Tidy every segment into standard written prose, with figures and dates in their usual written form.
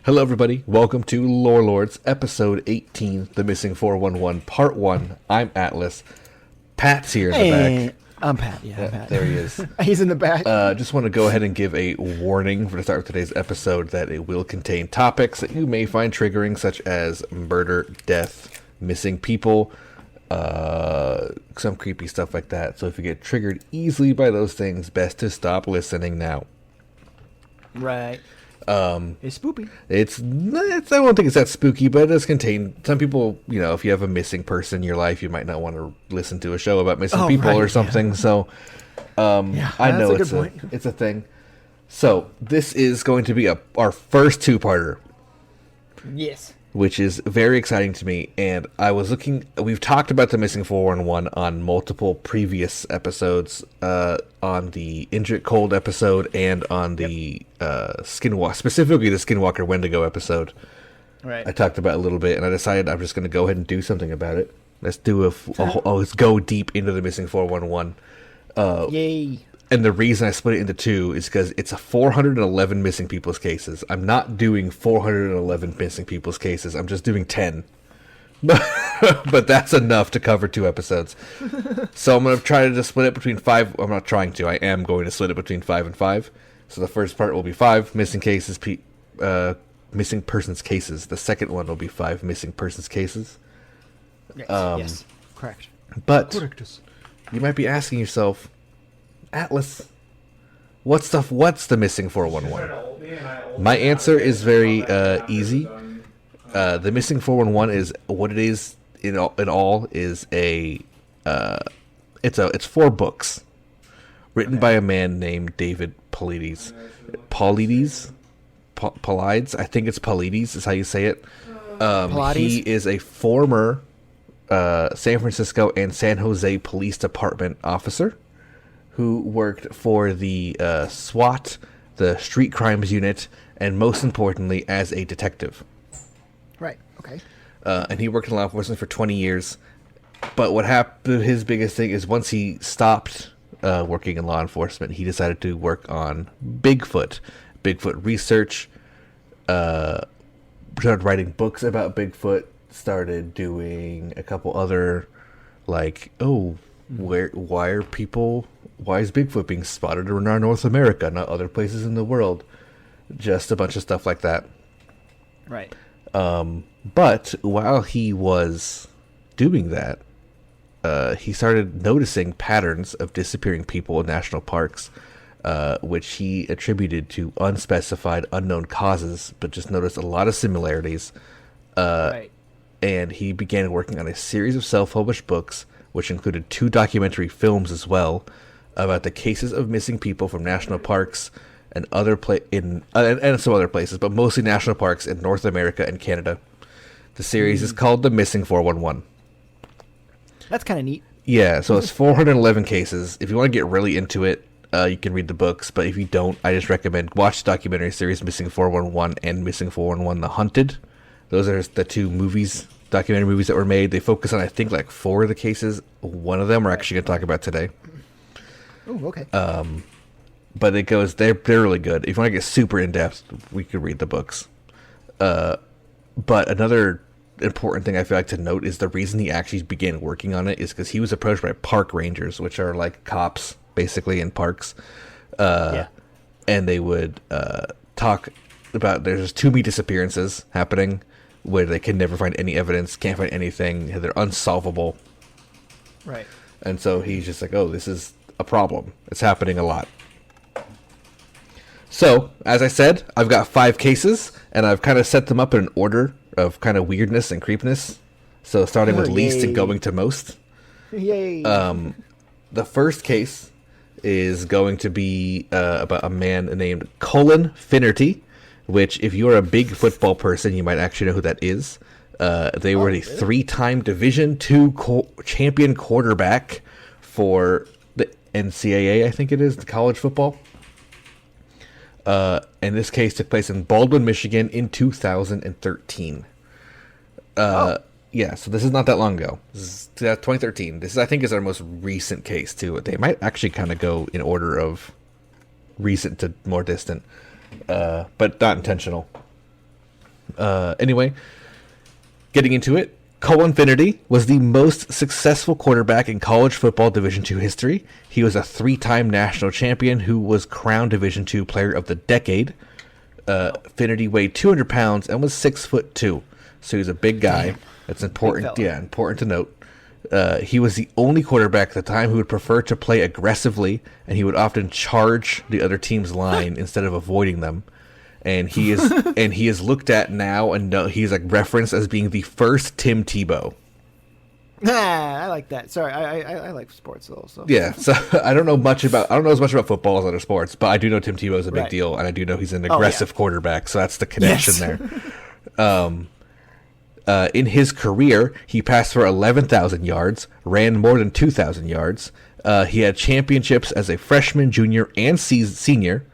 Hello, everybody. Welcome to Lore Lords, Episode 18, The Missing 411, Part 1. I'm Atlas. Pat's here in the back. I'm Pat. Yeah, I'm Pat. There he is. He's in the back. Just want to go ahead and give a warning for the start of today's episode that it will contain topics that you may find triggering, such as murder, death, missing people, some creepy stuff like that. So if you get triggered easily by those things, best to stop listening now. Right. It's spooky. It's I don't think it's that spooky, but it does contain some people. You know, if you have a missing person in your life, you might not want to listen to a show about missing people or something. Yeah. So, I know it's a thing. So this is going to be our first two-parter. Yes. Which is very exciting to me. And I was looking. We've talked about the Missing 411 on multiple previous episodes, on the Injured Cold episode and on the Skinwalker, specifically the Skinwalker Wendigo episode. Right. I talked about it a little bit, and I decided I'm just going to go ahead and do something about it. Let's do let's go deep into the Missing 411. Yay. And the reason I split it into two is because it's a 411 missing people's cases. I'm not doing 411 missing people's cases. I'm just doing 10. But that's enough to cover two episodes. So I'm going to try to just split it between 5. I'm not trying to. I am going to split it between 5 and 5. So the first part will be 5 missing cases, missing persons cases. The second one will be 5 missing persons cases. Yes. Correct. But you might be asking yourself, Atlas, what's the Missing 411? My answer is very easy. The Missing 411 is what it is in all is it's 4 books written by a man named David Paulides. I think it's Paulides is how you say it. He is a former San Francisco and San Jose Police Department officer who worked for the SWAT, the Street Crimes Unit, and most importantly, as a detective. Right, okay. And he worked in law enforcement for 20 years. But what happened, his biggest thing is once he stopped working in law enforcement, he decided to work on Bigfoot research, started writing books about Bigfoot, started doing a couple other, like, why is Bigfoot being spotted around North America, not other places in the world? Just a bunch of stuff like that. Right. But while he was doing that, he started noticing patterns of disappearing people in national parks, which he attributed to unspecified, unknown causes, but just noticed a lot of similarities. Right. And he began working on a series of self-published books, which included 2 documentary films as well, about the cases of missing people from national parks and and some other places, but mostly national parks in North America and Canada. The series is called The Missing 411. That's kind of neat. Yeah, so it's 411 cases. If you want to get really into it, you can read the books, but if you don't, I just recommend watch the documentary series Missing 411 and Missing 411 The Hunted. Those are the 2 documentary movies that were made. They focus on, I think, like 4 of the cases. One of them we're actually going to talk about today. Oh, okay. But they're really good. If you want to get super in-depth, we could read the books. But another important thing I feel like to note is the reason he actually began working on it is because he was approached by park rangers, which are like cops, basically, in parks. And they would talk about there's too many disappearances happening where they can never find any evidence, can't find anything, they're unsolvable. Right. And so he's just like, this is a problem. It's happening a lot. So, as I said, I've got 5 cases, and I've kind of set them up in an order of kind of weirdness and creepiness. So starting with least and going to most. Yay. The first case is going to be about a man named Colin Finnerty, which, if you're a big football person, you might actually know who that is. They were a 3-time Division II champion quarterback for the NCAA, I think it is, the college football. And this case took place in Baldwin, Michigan in 2013. Yeah, so this is not that long ago. This is 2013. This, I think, is our most recent case, too. They might actually kind of go in order of recent to more distant, but not intentional. Anyway, getting into it, Colin Finnerty was the most successful quarterback in college football Division II history. He was a 3-time national champion who was crowned Division II Player of the Decade. Finnerty weighed 200 pounds and was 6'2", so he was a big guy. Damn. That's important. Yeah, important to note. He was the only quarterback at the time who would prefer to play aggressively, and he would often charge the other team's line instead of avoiding them. And he is looked at now, and he's like referenced as being the first Tim Tebow. I like that. Sorry, I like sports also. Yeah, so I don't know as much about football as other sports, but I do know Tim Tebow is a big deal, and I do know he's an aggressive quarterback, so that's the connection there. In his career, he passed for 11,000 yards, ran more than 2,000 yards. He had championships as a freshman, junior, and senior.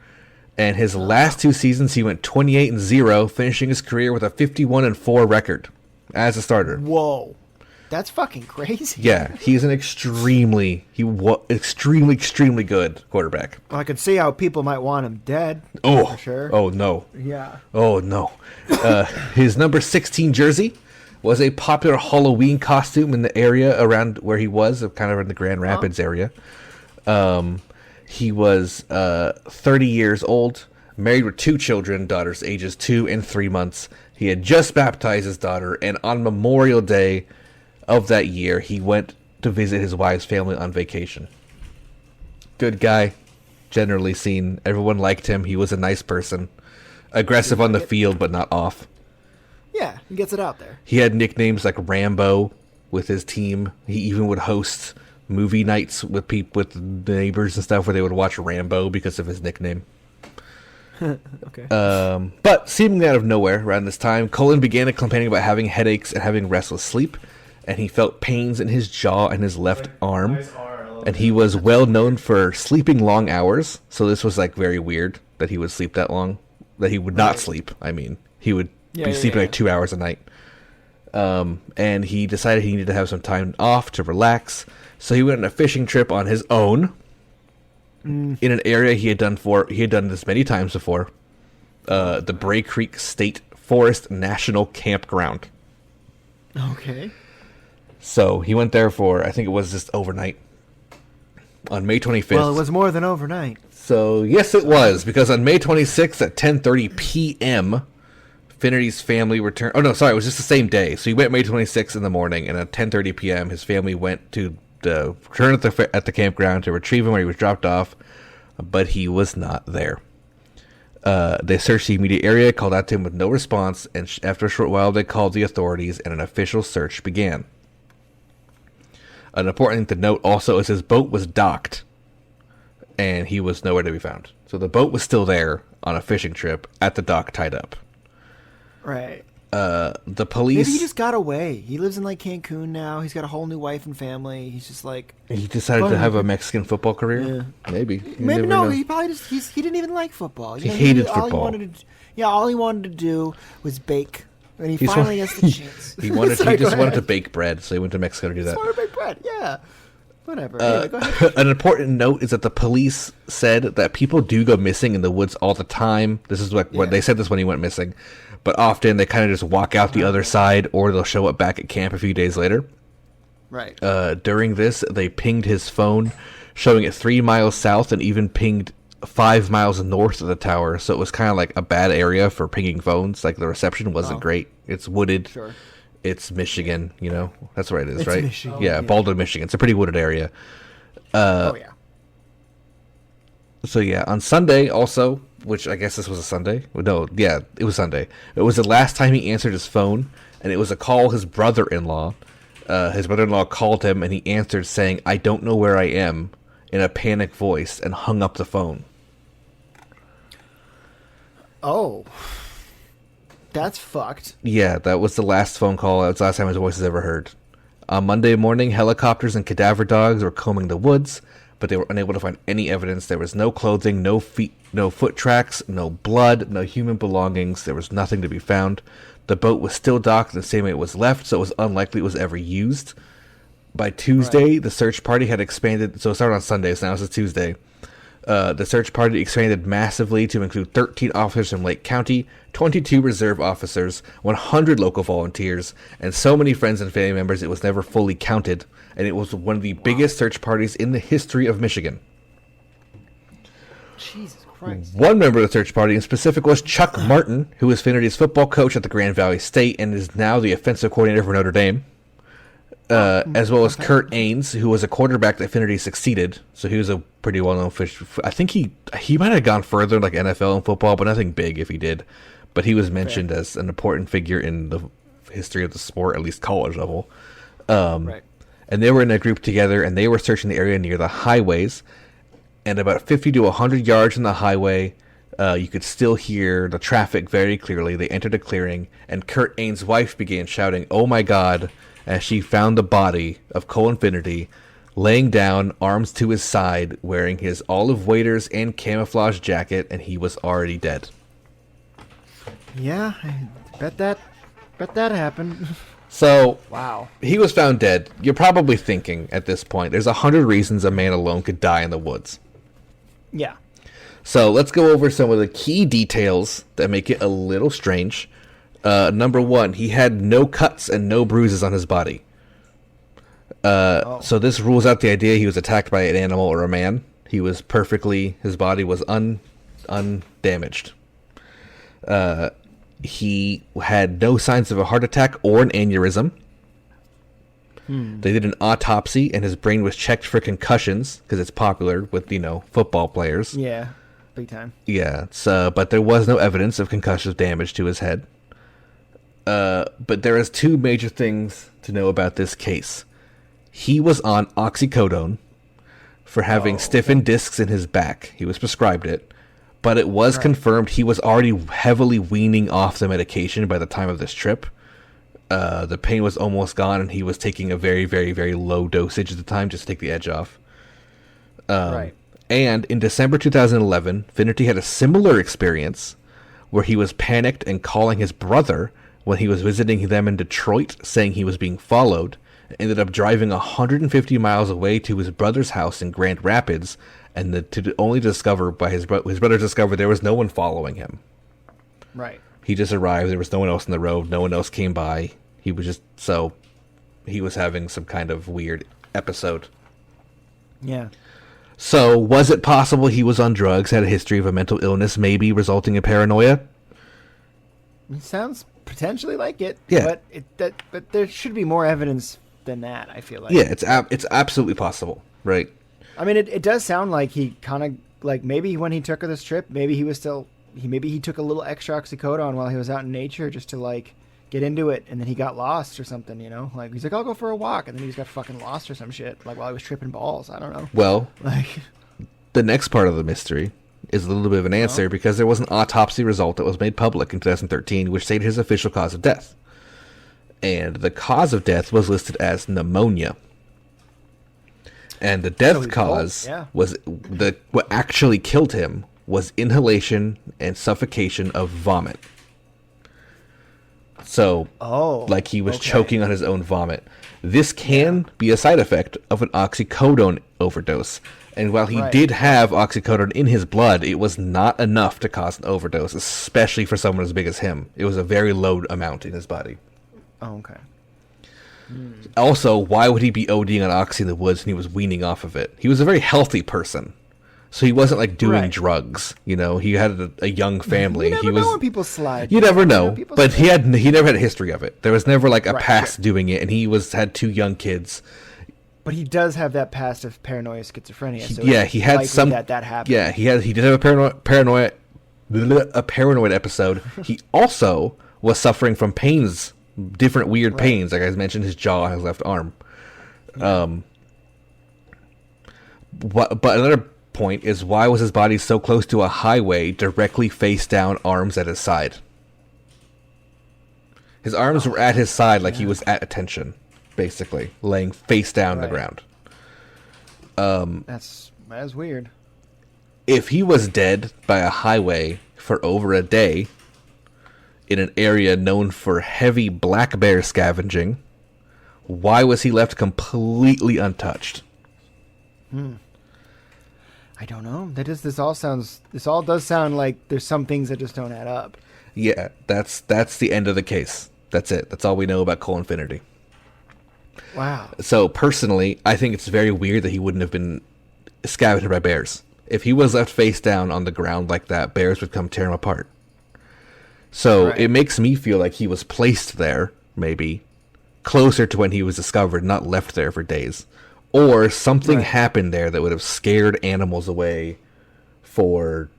And his last 2 seasons, he went 28-0, finishing his career with a 51-4 record as a starter. Whoa, that's fucking crazy. Yeah, he's an extremely good quarterback. Well, I could see how people might want him dead. Oh, for sure. Oh no. Yeah. Oh no. His number 16 jersey was a popular Halloween costume in the area around where he was, kind of in the Grand Rapids area. He was 30 years old, married with 2 children, daughters ages 2 and 3 months. He had just baptized his daughter, and on Memorial Day of that year, he went to visit his wife's family on vacation. Good guy, generally seen. Everyone liked him. He was a nice person. Aggressive on the field, but not off. Yeah, he gets it out there. He had nicknames like Rambo with his team. He even would host movie nights with neighbors and stuff where they would watch Rambo because of his nickname. Okay. But seemingly out of nowhere around this time, Colin began complaining about having headaches and having restless sleep, and he felt pains in his jaw and his left arm. And he was well known for sleeping long hours, so this was like very weird that he would sleep that long. That he would not sleep. I mean, he would be sleeping like 2 hours a night. And he decided he needed to have some time off to relax. So he went on a fishing trip on his own in an area he had done this many times before, the Bray Creek State Forest National Campground. Okay. So he went there for, I think it was just overnight, on May 25th. Well, it was more than overnight. So yes, it was, because on May 26th at 10:30 p.m., Finnerty's family returned. Oh no, sorry, it was just the same day. So he went May 26th in the morning, and at 10:30 p.m., his family went to return at the campground to retrieve him where he was dropped off, but he was not there. They searched the immediate area, called out to him with no response, and after a short while, they called the authorities, and an official search began. An important thing to note also is his boat was docked, and he was nowhere to be found. So the boat was still there on a fishing trip at the dock, tied up. Right. The police... Maybe he just got away. He lives in like Cancun now. He's got a whole new wife and family. He's just like... He decided to have a Mexican football career? Yeah. Maybe. Maybe no. He probably just... He didn't even like football. He hated football. All he wanted to do was bake. And he finally has the chance. He just wanted to bake bread, so he went to Mexico to do that. He wanted to bake bread, yeah. Whatever. Anyway, go ahead. An important note is that the police said that people do go missing in the woods all the time. This is what they said this when he went missing. But often they kind of just walk out the other side, or they'll show up back at camp a few days later. Right. During this, they pinged his phone, showing it 3 miles south, and even pinged 5 miles north of the tower. So it was kind of like a bad area for pinging phones. Like the reception wasn't great. It's wooded. Sure. It's Michigan, you know. That's where it is, It's right? Michigan. Yeah, Baldwin, Michigan. It's a pretty wooded area. Oh, yeah. So, yeah, on Sunday also, which I guess this was a Sunday. No, yeah, it was Sunday. It was the last time he answered his phone, and it was a call his brother-in-law. His brother-in-law called him, and he answered saying, "I don't know where I am," in a panicked voice, and hung up the phone. Oh. That's fucked. Yeah, that was the last phone call. That was the last time his voice was ever heard. On Monday morning, helicopters and cadaver dogs were combing the woods, but they were unable to find any evidence. There was no clothing, no feet, no foot tracks, no blood, no human belongings. There was nothing to be found. The boat was still docked the same way it was left, so it was unlikely it was ever used. By Tuesday, the search party had expanded. So it started on Sunday, so now it's Tuesday. The search party expanded massively to include 13 officers from Lake County, 22 reserve officers, 100 local volunteers, and so many friends and family members it was never fully counted, and it was one of the biggest search parties in the history of Michigan. Jesus Christ. One member of the search party in specific was Chuck Martin, who was Finnerty's football coach at the Grand Valley State and is now the offensive coordinator for Notre Dame. As well as Kurt Ains, who was a quarterback that Finnerty succeeded. So he was a pretty well-known fish. I think he might have gone further like NFL and football, but nothing big if he did. But he was mentioned as an important figure in the history of the sport, at least college level. Right. And they were in a group together, and they were searching the area near the highways. And about 50 to 100 yards from the highway, you could still hear the traffic very clearly. They entered a clearing, and Kurt Ains' wife began shouting, "Oh my God," as she found the body of Colin Finnerty laying down, arms to his side, wearing his olive waders and camouflage jacket, and he was already dead. Yeah, I bet that happened. So, Wow. he was found dead. You're probably thinking at this point, there's 100 reasons a man alone could die in the woods. Yeah. So let's go over some of the key details that make it a little strange. Number one, he had no cuts and no bruises on his body. So this rules out the idea he was attacked by an animal or a man. He was his body was undamaged. He had no signs of a heart attack or an aneurysm. They did an autopsy, and his brain was checked for concussions, because it's popular with, football players. Yeah, big time. Yeah, but there was no evidence of concussive damage to his head. But there is two major things to know about this case. He was on oxycodone for having stiffened discs in his back. He was prescribed it. But it was confirmed he was already heavily weaning off the medication by the time of this trip. The pain was almost gone, and he was taking a very, very, very low dosage at the time just to take the edge off. And in December 2011, Finnerty had a similar experience where he was panicked and calling his brother when he was visiting them in Detroit, saying he was being followed. Ended up driving 150 miles away to his brother's house in Grand Rapids, and only discover by his brother discovered there was no one following him. Right. He just arrived. There was no one else on the road. No one else came by. He was having some kind of weird episode. Yeah. So, was it possible he was on drugs, had a history of a mental illness, maybe resulting in paranoia? It sounds potentially like it. Yeah. But there should be more evidence than that, I feel like. Yeah, it's absolutely possible, right? I mean, it does sound like he kind of, like, maybe when he took this trip, maybe he took a little extra oxycodone while he was out in nature just to, like, get into it, and then he got lost or something, Like, he's like, I'll go for a walk, and then he just got fucking lost or some shit, like, while he was tripping balls. I don't know. Well, like, the next part of the mystery is a little bit of an answer, because there was an autopsy result that was made public in 2013, which stated his official cause of death. And the cause of death was listed as pneumonia. And the death cause was what actually killed him was inhalation and suffocation of vomit. So, like he was choking on his own vomit. This can be a side effect of an oxycodone overdose. And while he did have oxycodone in his blood, it was not enough to cause an overdose, especially for someone as big as him. It was a very low amount in his body. Oh, okay. Also, why would he be ODing on oxy in the woods and he was weaning off of it? He was a very healthy person. So he wasn't like doing drugs, He had a young family. You never know when people slide. You never know, but he never had a history of it. There was never like a past doing it, and he had 2 young kids. But he does have that past of paranoia, schizophrenia. So he had some that happened. Yeah, he did have a paranoid episode. He also was suffering from different weird pains, like I mentioned, his jaw and his left arm. But another point is, why was his body so close to a highway, directly face down, arms at his side? His arms were at his side, like he was at attention, basically laying face down on the ground. That's weird. If he was dead by a highway for over a day in an area known for heavy black bear scavenging, why was he left completely untouched? I don't know. This all does sound like there's some things that just don't add up. Yeah, that's the end of the case. That's it. That's all we know about Colin Finnerty. Wow. So personally, I think it's very weird that he wouldn't have been scavenged by bears. If he was left face down on the ground like that, bears would come tear him apart. So Right. it makes me feel like he was placed there, maybe, closer to when he was discovered, not left there for days. Or something Right. happened there that would have scared animals away for,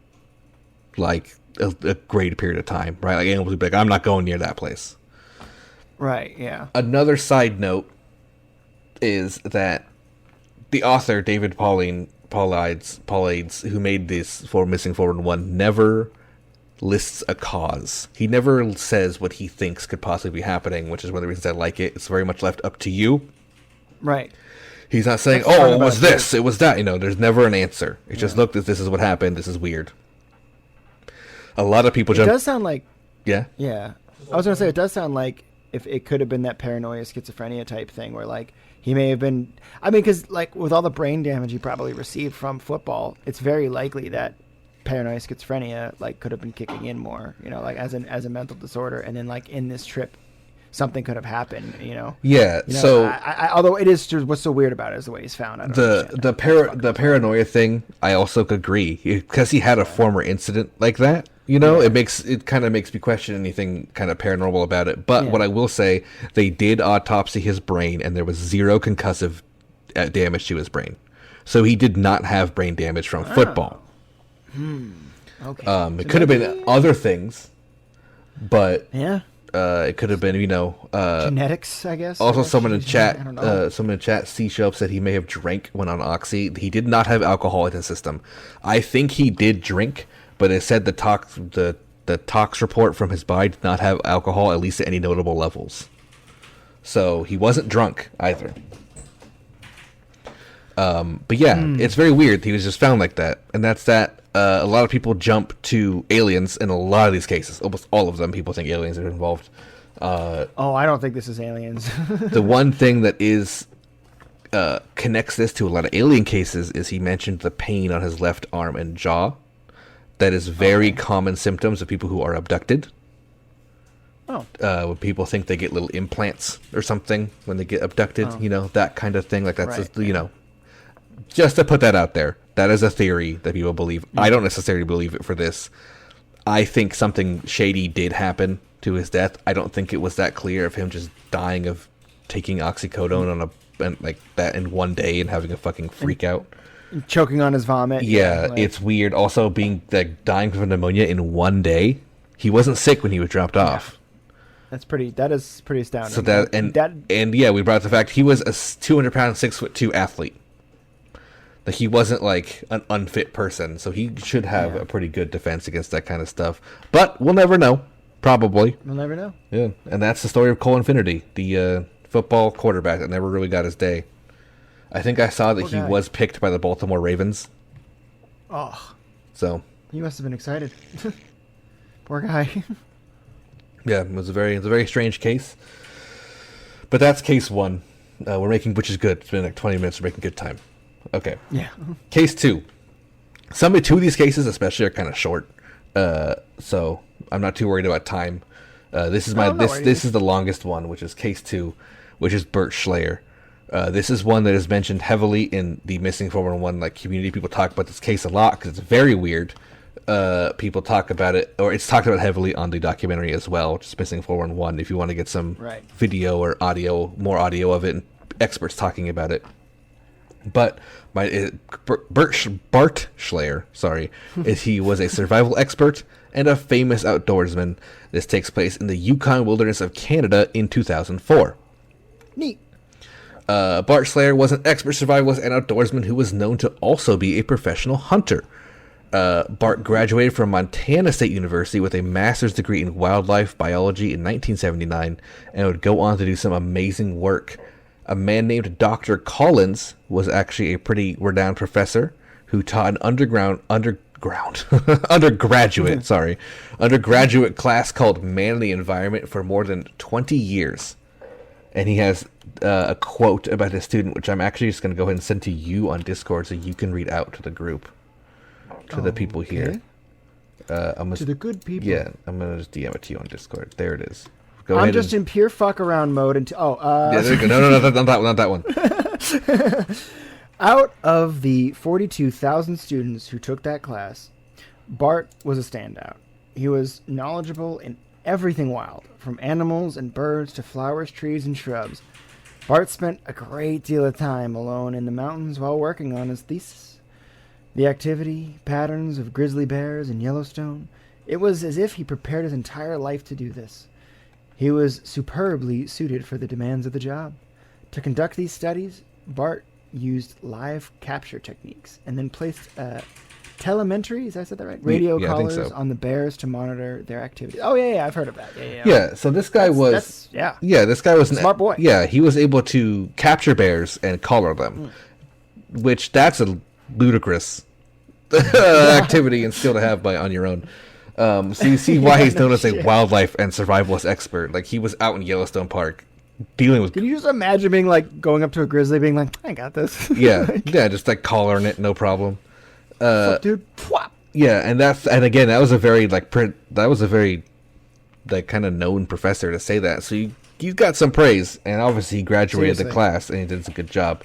like, a great period of time, right? Like, animals would be like, I'm not going near that place. Right, yeah. Another side note is that the author, David Paulides, who made this for Missing 411, never lists a cause. He never says what he thinks could possibly be happening, which is one of the reasons I like it. It's very much left up to you. Right. He's not saying, That's fun it about was it, this, too. it was that. There's never an answer. It's just, look, this is what happened. This is weird. A lot of people It jump... does sound like, Yeah? yeah. I was going to say, it does sound like if it could have been that paranoia, schizophrenia type thing where, like, he may have been... I mean, because, like, with all the brain damage he probably received from football, it's very likely that paranoia, schizophrenia, like, could have been kicking in more, like, as a mental disorder. And then, like, in this trip, something could have happened, Yeah, so... although it is just... What's so weird about it is the way he's found. I don't understand that. the paranoia thing, I also could agree. Because he had a former incident like that, it kind of makes me question anything kind of paranormal about it. But what I will say, they did autopsy his brain, and there was zero concussive damage to his brain. So he did not have brain damage from football. Okay. It could have been other things, but Yeah. it could have been, Genetics, I guess. Also, I guess someone in you- chat, I don't know. C-Shelf said he may have drank when on Oxy. He did not have alcohol in his system. I think he did drink, but it said the tox report from his body did not have alcohol, at least at any notable levels. So he wasn't drunk either. But yeah, it's very weird. He was just found like that, and that's that. A lot of people jump to aliens in a lot of these cases. Almost all of them, people think aliens are involved. I don't think this is aliens. The one thing that is connects this to a lot of alien cases is he mentioned the pain on his left arm and jaw. That is very common symptoms of people who are abducted. Oh. When people think they get little implants or something when they get abducted, that kind of thing. Like that's Right. Just to put that out there. That is a theory that people believe. I don't necessarily believe it for this. I think something shady did happen to his death. I don't think it was that clear of him just dying of taking oxycodone like that in one day and having a fucking freak out. Choking on his vomit. Yeah, like- it's weird. Also, being like dying from pneumonia in one day. He wasn't sick when he was dropped off. That is pretty astounding. So and yeah, we brought up the fact he was a 200-pound, 6'2" athlete. Like he wasn't like an unfit person, so he should have a pretty good defense against that kind of stuff. But we'll never know. Probably. We'll never know. Yeah, and that's the story of Colin Finnerty, the football quarterback that never really got his day. I think I saw that Poor he guy. was picked by the Baltimore Ravens. Oh, So you must have been excited. Poor guy. yeah, it was a very strange case. But that's case one. Which is good. It's been like 20 minutes. We're making good time. Okay. Yeah. Case two. Two of these cases, especially, are kind of short. So I'm not too worried about time. This is this is the longest one, which is case two, which is Bert Schlayer. This is one that is mentioned heavily in the Missing 411 like community. People talk about this case a lot because it's very weird. People talk about it, or it's talked about heavily on the documentary as well, just Missing 411. If you want to get some video or more audio of it, and experts talking about it. But Bart Schlayer, he was a survival expert and a famous outdoorsman. This takes place in the Yukon wilderness of Canada in 2004. Neat. Bart Schlayer was an expert survivalist and outdoorsman who was known to also be a professional hunter. Bart graduated from Montana State University with a master's degree in wildlife biology in 1979 and would go on to do some amazing work. A man named Dr. Collins was actually a pretty renowned professor who taught an undergraduate class called Man in the Environment for more than 20 years. And he has a quote about his student, which I'm actually just going to go ahead and send to you on Discord so you can read out to the group. to the people here. I'm to the good people. Yeah, I'm gonna just DM it to you on Discord. There it is. Go I'm ahead. just in pure fuck around mode until. Yeah, there you go. No, not that one. Out of the 42,000 students who took that class, Bart was a standout. He was knowledgeable in everything wild, from animals and birds to flowers, trees, and shrubs. Bart spent a great deal of time alone in the mountains while working on his thesis. The activity, patterns of grizzly bears in Yellowstone, it was as if he prepared his entire life to do this. He was superbly suited for the demands of the job. To conduct these studies, Bart used live capture techniques and then placed telemetry, I said that right? Radio collars on the bears to monitor their activity. Oh, yeah, I've heard of that. Yeah, so this guy this guy was a smart boy. Yeah, he was able to capture bears and collar them, which that's a ludicrous activity and skill to have on your own. So you see why he's known as a wildlife and survivalist expert. Like, he was out in Yellowstone Park dealing with... Can you just imagine being like going up to a grizzly being like, I got this? Yeah, just like collaring it, no problem. Fuck, dude. Pwop. Yeah, and again, that was a very kind of known professor to say that. So you got some praise, and obviously he graduated the class and he did a good job.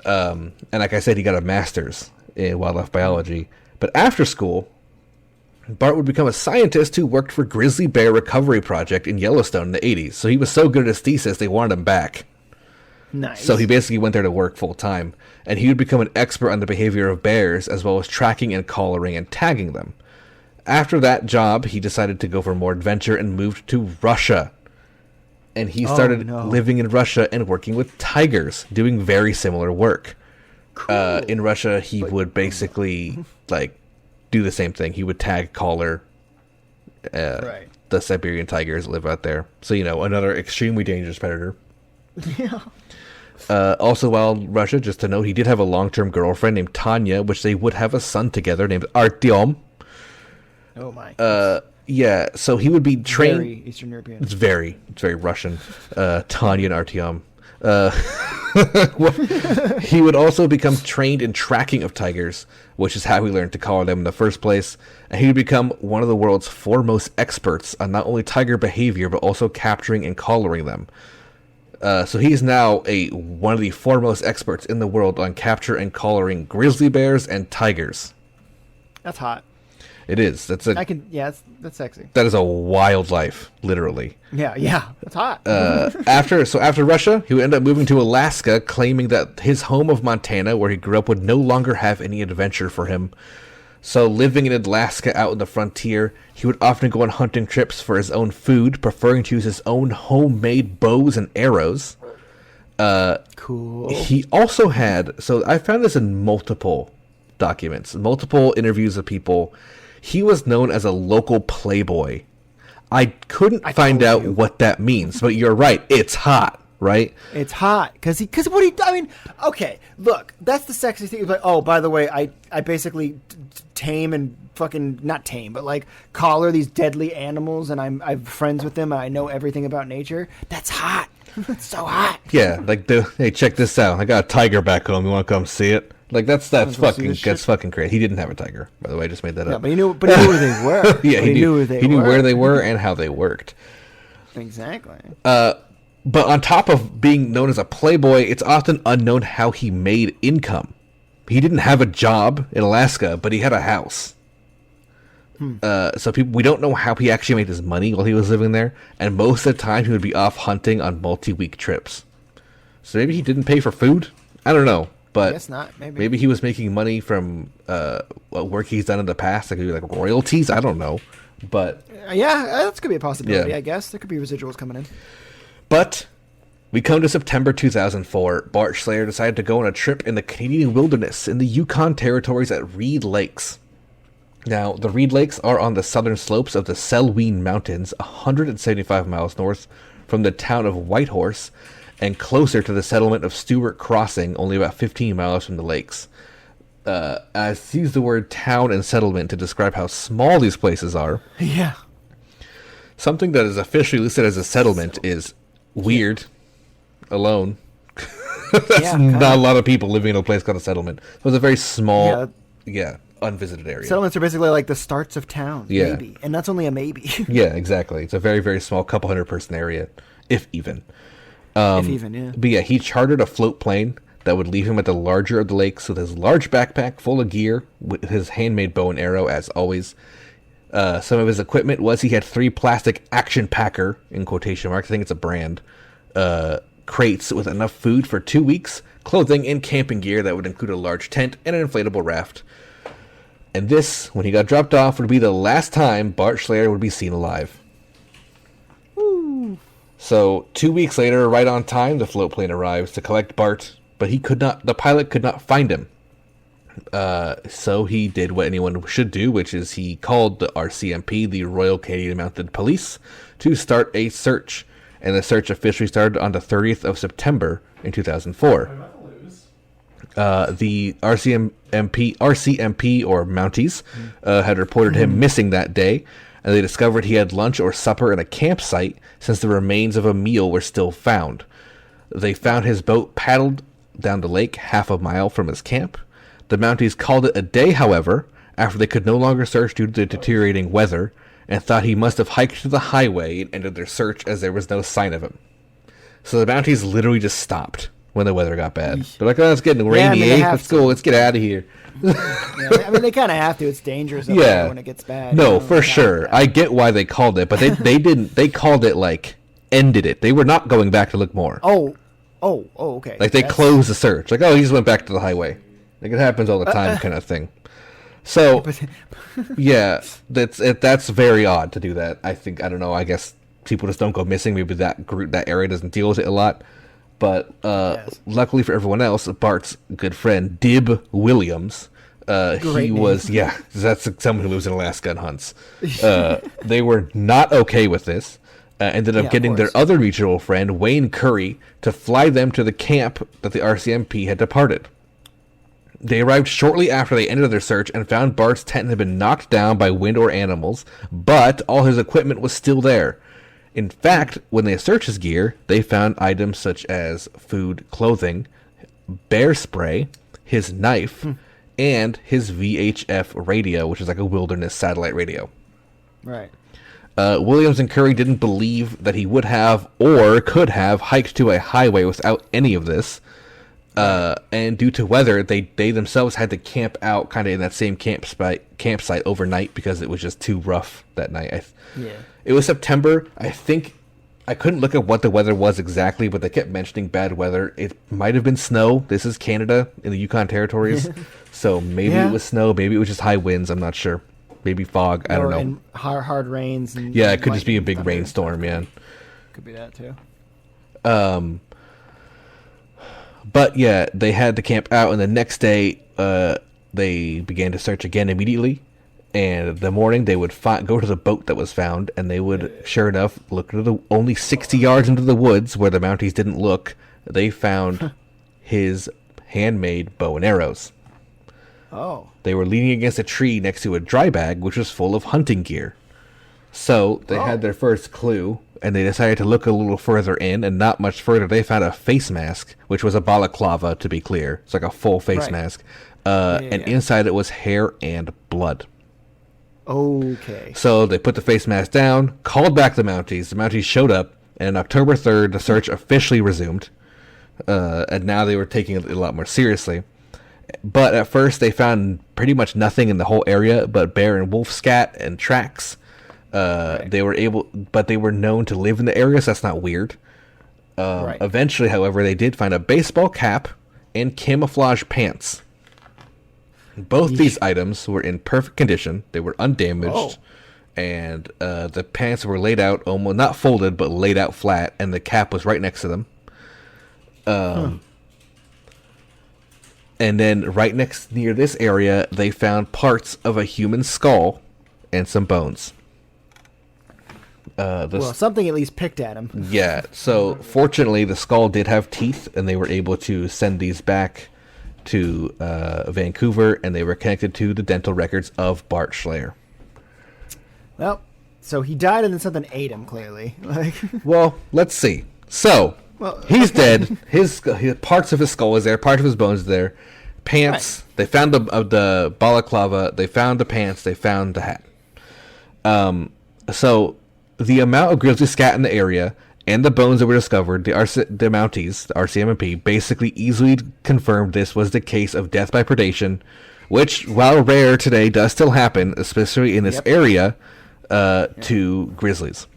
And like I said, he got a master's in wildlife biology. But after school, Bart would become a scientist who worked for Grizzly Bear Recovery Project in Yellowstone in the 80s. So he was so good at his thesis, they wanted him back. Nice. So he basically went there to work full time, and he would become an expert on the behavior of bears, as well as tracking and collaring and tagging them. After that job, he decided to go for more adventure and moved to Russia. And he started living in Russia and working with tigers, doing very similar work. Cool. In Russia, he would basically do the same thing. He would tag, collar the Siberian tigers that live out there. So, another extremely dangerous predator. Yeah. Also, while Russia, just to note, he did have a long-term girlfriend named Tanya, which they would have a son together named Artyom. Oh my. Yeah, so he would be trained. Very Eastern European. It's very Russian. Tanya and Artyom. He would also become trained in tracking of tigers, which is how he learned to collar them in the first place. And he would become one of the world's foremost experts on not only tiger behavior, but also capturing and collaring them. So he is now one of the foremost experts in the world on capture and collaring grizzly bears and tigers. That's hot. It is. That's sexy. That is a wild life, literally. Yeah, that's hot. After Russia, he would end up moving to Alaska, claiming that his home of Montana, where he grew up, would no longer have any adventure for him. So living in Alaska out in the frontier, he would often go on hunting trips for his own food, preferring to use his own homemade bows and arrows. Cool. He also had, so I found this in multiple documents, multiple interviews of people. He was known as a local playboy. I couldn't find out what that means, but you're right. It's hot, right? It's hot okay, look, that's the sexy thing. It's like, oh, by the way, I basically tame and fucking, not tame, but collar these deadly animals, and I'm friends with them, and I know everything about nature. That's hot. It's so hot. Yeah, hey, check this out. I got a tiger back home. You want to come see it? That's fucking crazy. He didn't have a tiger, by the way. I just made that up. But he knew where they were. Yeah, he knew where they were and how they worked. Exactly. But on top of being known as a playboy, it's often unknown how he made income. He didn't have a job in Alaska, but he had a house. So we don't know how he actually made his money while he was living there, and most of the time he would be off hunting on multi-week trips. So maybe he didn't pay for food? I don't know. But I guess not. Maybe he was making money from work he's done in the past, maybe royalties. I don't know, but that could be a possibility. Yeah. I guess there could be residuals coming in. But we come to September 2004. Bart Slayer decided to go on a trip in the Canadian wilderness in the Yukon territories at Reed Lakes. Now, the Reed Lakes are on the southern slopes of the Selwyn Mountains, 175 miles north from the town of Whitehorse, and closer to the settlement of Stewart Crossing, only about 15 miles from the lakes. I use the word town and settlement to describe how small these places are. Yeah. Something that is officially listed as a settlement is weird, alone. That's not a lot of people living in a place called a settlement. So it's a very small, unvisited area. Settlements are basically like the starts of towns, Yeah. maybe. And that's only a maybe. Yeah, exactly. It's a very, very small, couple hundred person area, if even. If even, yeah. But yeah, he chartered a float plane that would leave him at the larger of the lakes with his large backpack full of gear, with his handmade bow and arrow, as always. Some of his equipment was he had 3 plastic action packer, in quotation marks, I think it's a brand, crates with enough food for 2 weeks, clothing, and camping gear that would include a large tent and an inflatable raft. And this, when he got dropped off, would be the last time Bart Schlayer would be seen alive. Woo. So 2 weeks later, right on time, the float plane arrives to collect Bart, but the pilot could not find him. So he did what anyone should do, which is he called the RCMP, the Royal Canadian Mounted Police, to start a search. And the search officially started on the 30th of September in 2004. The RCMP, or Mounties, had reported him missing that day, and they discovered he had lunch or supper in a campsite since the remains of a meal were still found. They found his boat paddled down the lake half a mile from his camp. The Mounties called it a day, however, after they could no longer search due to the deteriorating weather, and thought he must have hiked to the highway and ended their search as there was no sign of him. So the Mounties literally just stopped when the weather got bad. They're like, oh, it's getting rainy, let's go, let's get out of here. I mean, they kind of have to. It's dangerous up there when it gets bad. No, for sure. I get why they called it, but they didn't. They called it, like, ended it. They were not going back to look more. Oh, okay. Like, they closed the search. Like, oh, he just went back to the highway. Like, it happens all the time kind of thing. So, yeah, that's very odd to do that. I don't know, I guess people just don't go missing. Maybe that area doesn't deal with it a lot. But luckily for everyone else, Bart's good friend, Dib Williams, that's someone who lives in Alaska and hunts. They were not okay with this. Ended up getting their other mutual friend, Wayne Curry, to fly them to the camp that the RCMP had departed. They arrived shortly after they ended their search and found Bart's tent had been knocked down by wind or animals, but all his equipment was still there. In fact, when they searched his gear, they found items such as food, clothing, bear spray, his knife, and his VHF radio, which is like a wilderness satellite radio. Right. Williams and Curry didn't believe that he would have or could have hiked to a highway without any of this. And due to weather, they themselves had to camp out kind of in that same campsite overnight because it was just too rough that night. It was September. I think I couldn't look at what the weather was exactly, but they kept mentioning bad weather. It might have been snow. This is Canada in the Yukon Territories, so maybe it was snow. Maybe it was just high winds. I'm not sure. Maybe fog. I don't know. And hard rains. And it could just be a big rainstorm. Yeah, could be that too. But yeah, they had to camp out, and the next day they began to search again immediately. And the morning they would go to the boat that was found, and they would, sure enough, look into only 60 yards into the woods where the Mounties didn't look. They found his handmade bow and arrows. Oh. They were leaning against a tree next to a dry bag, which was full of hunting gear. So they had their first clue, and they decided to look a little further in, and not much further, they found a face mask, which was a balaclava, to be clear. It's like a full face mask. And inside it was hair and blood. Okay. So they put the face mask down, called back the Mounties. The Mounties showed up, and on October 3rd, the search officially resumed. And now they were taking it a lot more seriously. But at first, they found pretty much nothing in the whole area but bear and wolf scat and tracks. They were known to live in the area, so that's not weird. Eventually, however, they did find a baseball cap and camouflage pants. Both these items were in perfect condition. They were undamaged. And the pants were laid out, almost not folded, but laid out flat, and the cap was right next to them. And then right near this area, they found parts of a human skull and some bones. Something at least picked at him. Yeah, so fortunately the skull did have teeth, and they were able to send these back to Vancouver, and they were connected to the dental records of Bart Schlayer. Well, so he died and then something ate him, clearly. Well, let's see. So, he's dead. His parts of his skull is there, part of his bones is there. Pants. Right. They found the balaclava. They found the pants. They found the hat. So the amount of grizzly scat in the area and the bones that were discovered, the Mounties, the RCMP, basically easily confirmed this was the case of death by predation, which, while rare today, does still happen, especially in this area, to grizzlies.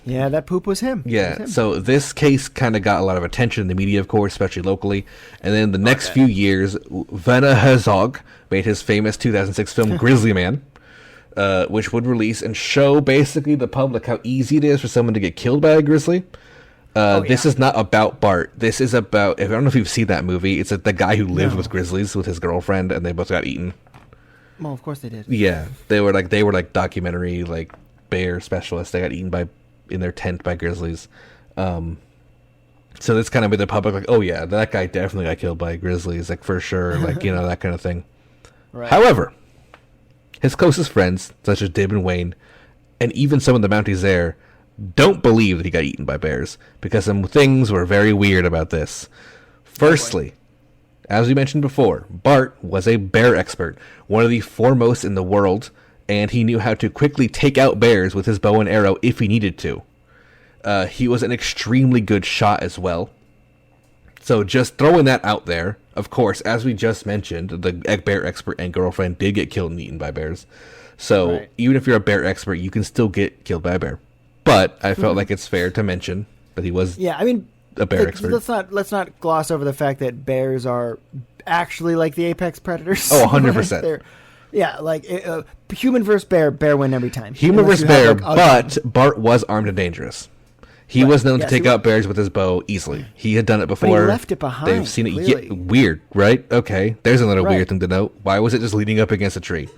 Yeah, that poop was him. Yeah, so this case kind of got a lot of attention in the media, of course, especially locally. And then the next few years, Werner Herzog made his famous 2006 film Grizzly Man, which would release and show basically the public how easy it is for someone to get killed by a grizzly. This is not about Bart. This is about, I don't know if you've seen that movie. It's the guy who lived with grizzlies with his girlfriend, and they both got eaten. Well, of course they did. Yeah, they were like documentary like bear specialists. They got eaten in their tent by grizzlies. So this kind of made the public like, oh yeah, that guy definitely got killed by grizzlies, like for sure, like that kind of thing. Right. However, his closest friends, such as Dib and Wayne, and even some of the Mounties there, don't believe that he got eaten by bears because some things were very weird about this. Firstly, as we mentioned before, Bart was a bear expert, one of the foremost in the world, and he knew how to quickly take out bears with his bow and arrow if he needed to. He was an extremely good shot as well. So just throwing that out there, of course, as we just mentioned, the bear expert and girlfriend did get killed and eaten by bears. So even if you're a bear expert, you can still get killed by a bear. But I felt like it's fair to mention that he was a bear expert. Let's not gloss over the fact that bears are actually like the apex predators. Oh, 100%. Yeah, like human versus bear win every time. Human versus bear, but Bart was armed and dangerous. He was known to take out bears with his bow easily. He had done it before. But he left it behind. They've seen it. Yeah, weird, right? Okay, there's another weird thing to note. Why was it just leaning up against a tree?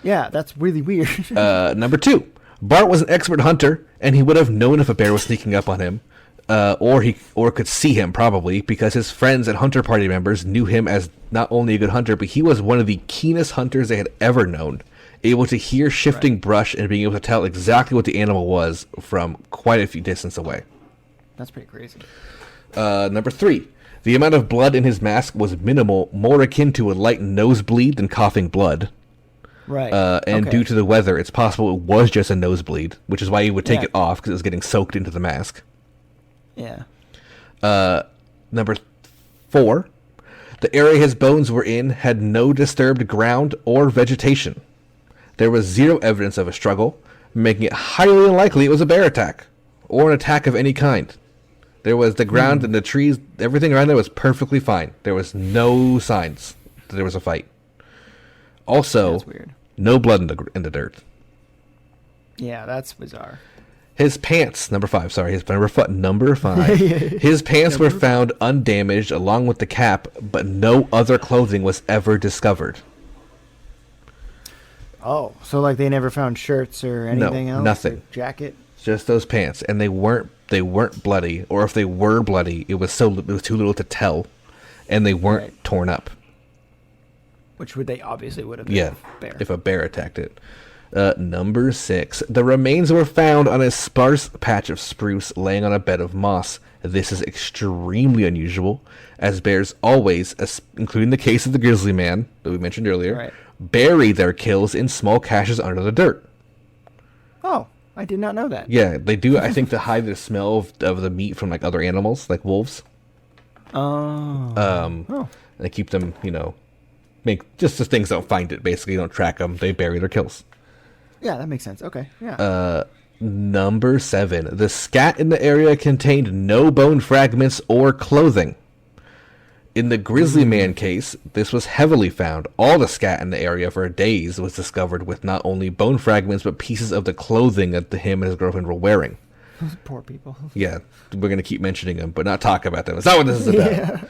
Yeah, that's really weird. Number 2, Bart was an expert hunter, and he would have known if a bear was sneaking up on him, or could see him probably, because his friends and hunter party members knew him as not only a good hunter, but he was one of the keenest hunters they had ever known, able to hear shifting brush and being able to tell exactly what the animal was from quite a few distance away. That's pretty crazy. Number 3, the amount of blood in his mask was minimal, more akin to a light nosebleed than coughing blood. Right. And due to the weather, it's possible it was just a nosebleed, which is why he would take it off, because it was getting soaked into the mask. Yeah. Number 4, the area his bones were in had no disturbed ground or vegetation. There was zero evidence of a struggle, making it highly unlikely it was a bear attack, or an attack of any kind. There was the ground and the trees, everything around there was perfectly fine. There was no signs that there was a fight. Also, that's weird. No blood in the dirt. Yeah, that's bizarre. His pants, number 5, his pants were found undamaged along with the cap, but no other clothing was ever discovered. Oh, so like they never found shirts or anything else? Nothing. Jacket? Just those pants, and they weren't bloody, or if they were bloody, it was too little to tell, and they weren't torn up. Which they obviously would have been if a bear attacked it. Number 6. The remains were found on a sparse patch of spruce laying on a bed of moss. This is extremely unusual, as bears always, including the case of the grizzly man that we mentioned earlier, bury their kills in small caches under the dirt. Oh, I did not know that. Yeah, they do, I think, to hide the smell of the meat from like other animals, like wolves. They keep them, just so things don't find it, basically. Don't track them. They bury their kills. Yeah, that makes sense. Okay, yeah. Number 7. The scat in the area contained no bone fragments or clothing. In the Grizzly Man case, this was heavily found. All the scat in the area for days was discovered with not only bone fragments, but pieces of the clothing that him and his girlfriend were wearing. Poor people. Yeah, we're going to keep mentioning them, but not talk about them. That's not what this is about.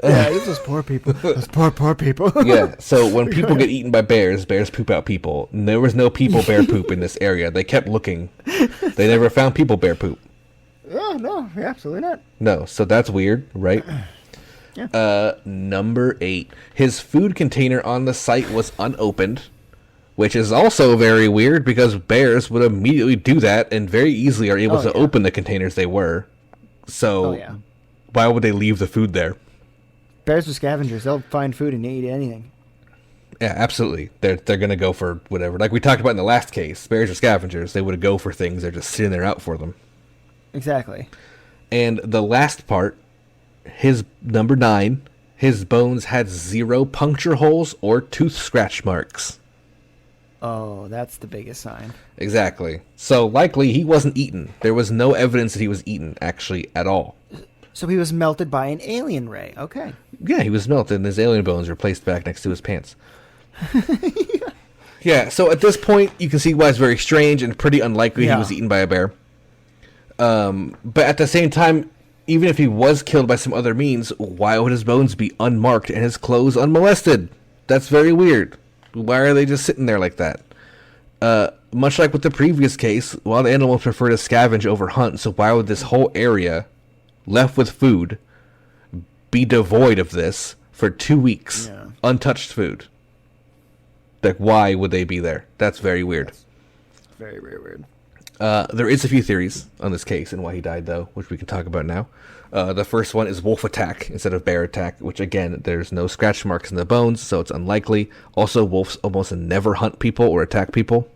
Yeah, this is poor people. Those poor people. Yeah, so when people get eaten by bears poop out people. And there was no people bear poop in this area. They kept looking. They never found people bear poop. Oh, no, absolutely not. No, so that's weird, right? Yeah. Number 8. His food container on the site was unopened, which is also very weird because bears would immediately do that and very easily are able to open the containers they were. So why would they leave the food there? Bears are scavengers. They'll find food and eat anything. Yeah, absolutely. They're gonna go for whatever. Like we talked about in the last case, bears are scavengers. They would go for things. They're just sitting there out for them. Exactly. And the last part, his number 9, his bones had 0 puncture holes or tooth scratch marks. Oh, that's the biggest sign. Exactly. So likely he wasn't eaten. There was no evidence that he was eaten, actually, at all. So he was melted by an alien ray. Okay. Yeah, he was melted and his alien bones were placed back next to his pants. Yeah, so at this point, you can see why it's very strange and pretty unlikely he was eaten by a bear. But at the same time, even if he was killed by some other means, why would his bones be unmarked and his clothes unmolested? That's very weird. Why are they just sitting there like that? Much like with the previous case, wild animals prefer to scavenge over hunt, so why would this whole area, left with food, be devoid of this for 2 weeks? Yeah. Untouched food. Like, why would they be there? That's very weird. Very, very weird. There is a few theories on this case and why he died, though, which we can talk about now. The first one is wolf attack instead of bear attack, which, again, there's no scratch marks in the bones, so it's unlikely. Also, wolves almost never hunt people or attack people.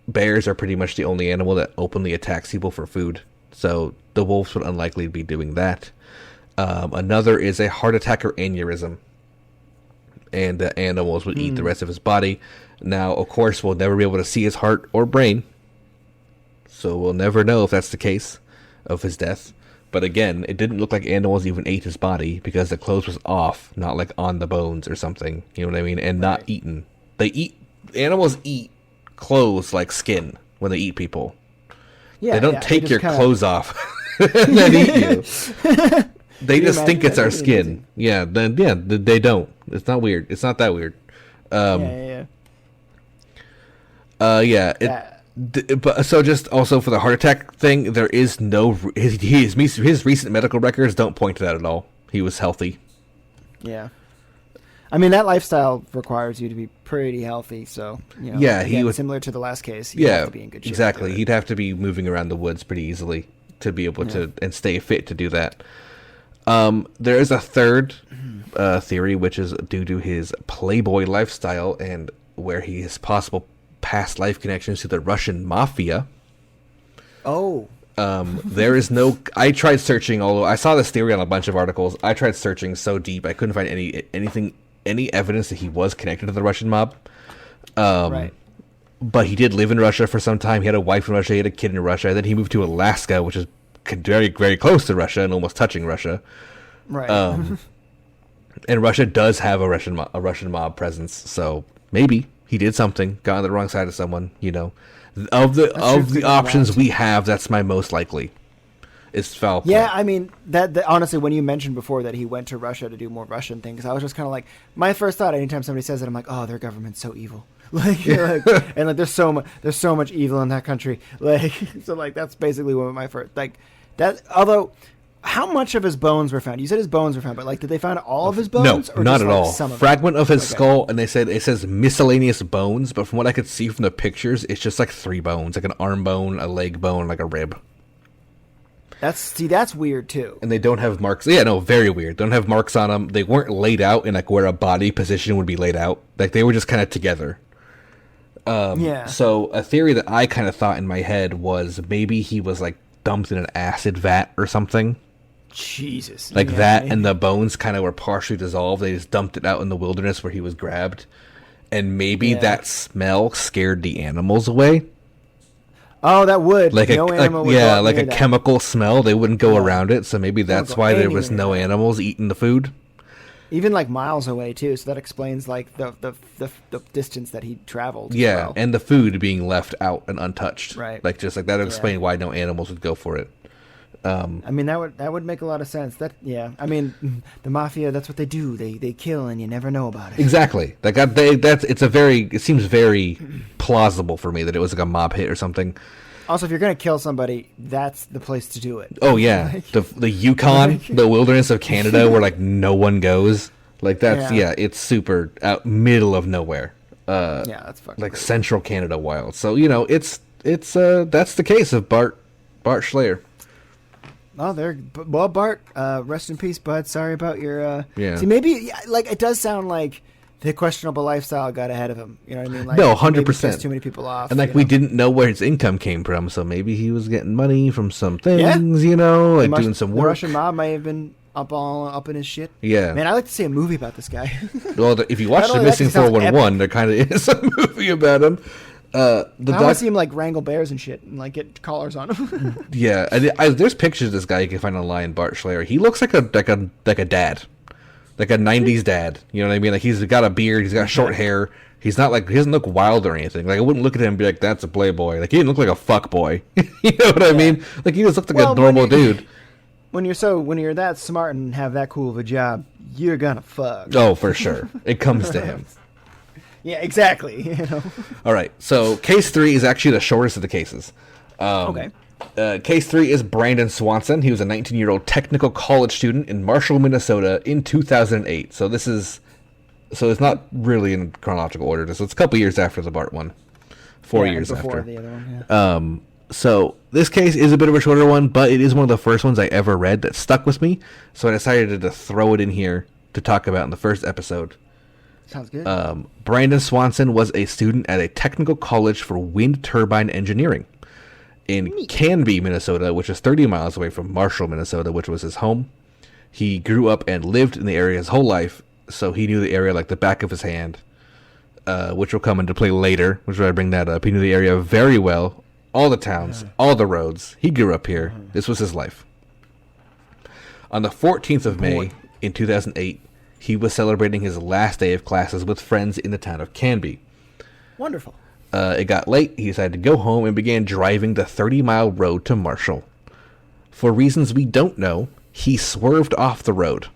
Bears are pretty much the only animal that openly attacks people for food, so the wolves would unlikely be doing that. Another is a heart attack or aneurysm, and the animals would eat the rest of his body. Now, of course, we'll never be able to see his heart or brain, so we'll never know if that's the case of his death. But again, it didn't look like animals even ate his body because the clothes was off, not like on the bones or something. You know what I mean? And not eaten. Animals eat clothes like skin when they eat people. Yeah, they don't take they your kinda... clothes off and then eat you. They just think it's our skin. Yeah, they don't. It's not weird. It's not that weird. But so just also for the heart attack thing, there is no his recent medical records don't point to that at all. He was healthy. Yeah, I mean that lifestyle requires you to be pretty healthy. So yeah, again, he was similar to the last case. He'd have to be in good shape. Exactly. He'd have to be moving around the woods pretty easily to be able to and stay fit to do that. There is a third theory, which is due to his playboy lifestyle and where he has possible past life connections to the Russian Mafia. Oh. There is no... I tried searching, although I saw this theory on a bunch of articles. I tried searching so deep, I couldn't find any evidence that he was connected to the Russian mob. Right. But he did live in Russia for some time. He had a wife in Russia, he had a kid in Russia. Then he moved to Alaska, which is very, very close to Russia and almost touching Russia. Right. And Russia does have a Russian mob presence, so maybe he did something, got on the wrong side of someone. Of the options we have, that's my most likely. Is foul play. Yeah, I mean that honestly, when you mentioned before that he went to Russia to do more Russian things, I was just kind of like, my first thought anytime somebody says it, I'm like, oh, their government's so evil. There's so much evil in that country. That's basically what my first that. Although, how much of his bones were found? You said his bones were found, but did they find all of his bones? No, not at all. Fragment of his skull, and it says miscellaneous bones. But from what I could see from the pictures, it's just like 3 bones, like an arm bone, a leg bone, like a rib. That's weird too. And they don't have marks. Yeah, no, very weird. Don't have marks on them. They weren't laid out in where a body position would be laid out. They were just kind of together. So a theory that I kind of thought in my head was maybe he was dumped in an acid vat or something. Jesus. That, maybe. And the bones kind of were partially dissolved. They just dumped it out in the wilderness where he was grabbed. And maybe that smell scared the animals away. Oh, that would. A chemical smell. They wouldn't go around it. So maybe that's why there was no animals eating the food. Even miles away too. So that explains the distance that he traveled. Yeah, and the food being left out and untouched. Right. That would explain why no animals would go for it. I mean that would make a lot of sense. I mean the Mafia, that's what they do. They kill and you never know about it. Exactly. It seems very plausible for me that it was a mob hit or something. Also, if you're going to kill somebody, that's the place to do it. Oh yeah, the Yukon, the wilderness of Canada, where no one goes. It's super out middle of nowhere. That's fucking crazy. Central Canada wild. So it's that's the case of Bart Schleyer. Oh, there. Well, Bart, rest in peace, bud. Sorry about your. Yeah. See, maybe like it does sound like the questionable lifestyle got ahead of him. You know what I mean? Like, No, maybe 100%. pissed too many people off. And like we didn't know where his income came from, so maybe he was getting money from some things, Yeah. you know, like doing some The work. Russian mob may have been up in his shit. Yeah. Man, I'd like to see a movie about this guy. Well, if you watch Not The only that, Missing it sounds 411, there kind of is a movie about him. I want to see him like wrangle bears and shit and like get collars on him. Yeah, there's pictures of this guy you can find online, Bart Schlayer. He looks like a dad, like a '90s dad. You know what I mean? Like he's got a beard, he's got short hair. He's not like he doesn't look wild or anything. Like I wouldn't look at him and be like, "That's a playboy." Like he didn't look like a fuck boy. You know what I mean? Like he just looked like a normal dude. When you're that smart and have that cool of a job, you're gonna fuck. Oh, for sure, it comes to him. Yeah, exactly. You know. All right, so case 3 is actually the shortest of the cases. Okay. Case 3 is Brandon Swanson. He was a 19-year-old technical college student in Marshall, Minnesota in 2008. So it's not really in chronological order. So it's a couple years after the Bart one. 4 years before after. the other one, yeah. So this case is a bit of a shorter one, but it is one of the first ones I ever read that stuck with me. So I decided to throw it in here to talk about in the first episode. Sounds good. Brandon Swanson was a student at a technical college for wind turbine engineering in Canby, Minnesota, which is 30 miles away from Marshall, Minnesota, which was his home. He grew up and lived in the area his whole life, so he knew the area like the back of his hand, which will come into play later, which is why I bring that up. He knew the area very well, all the towns, all the roads. He grew up here. This was his life. On the 14th of May in 2008, he was celebrating his last day of classes with friends in the town of Canby. Wonderful. It got late. He decided to go home and began driving the 30-mile road to Marshall. For reasons we don't know, he swerved off the road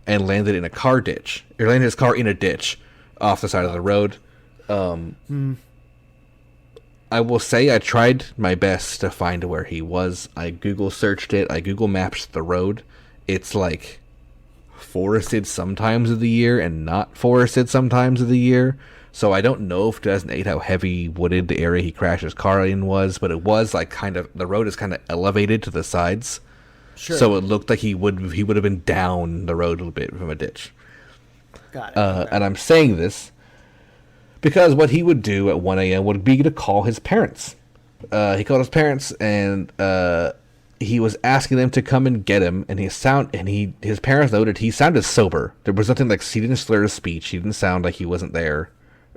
and landed in a car ditch. Or landed his car in a ditch off the side of the road. I will say I tried my best to find where he was. I Google searched it. I Google Mapped the road. It's like forested sometimes of the year and not forested sometimes of the year. So I don't know if 2008 how heavy wooded the area he crashed his car in was, but it was like kind of, the road is kind of elevated to the sides. Sure. So it looked like he would have been down the road a little bit from a ditch. Got it. Okay. And I'm saying this because what he would do at 1 a.m. would be to call his parents. He called his parents and he was asking them to come and get him, and his parents noted he sounded sober. There was nothing like, he didn't slur his speech. He didn't sound like he wasn't there.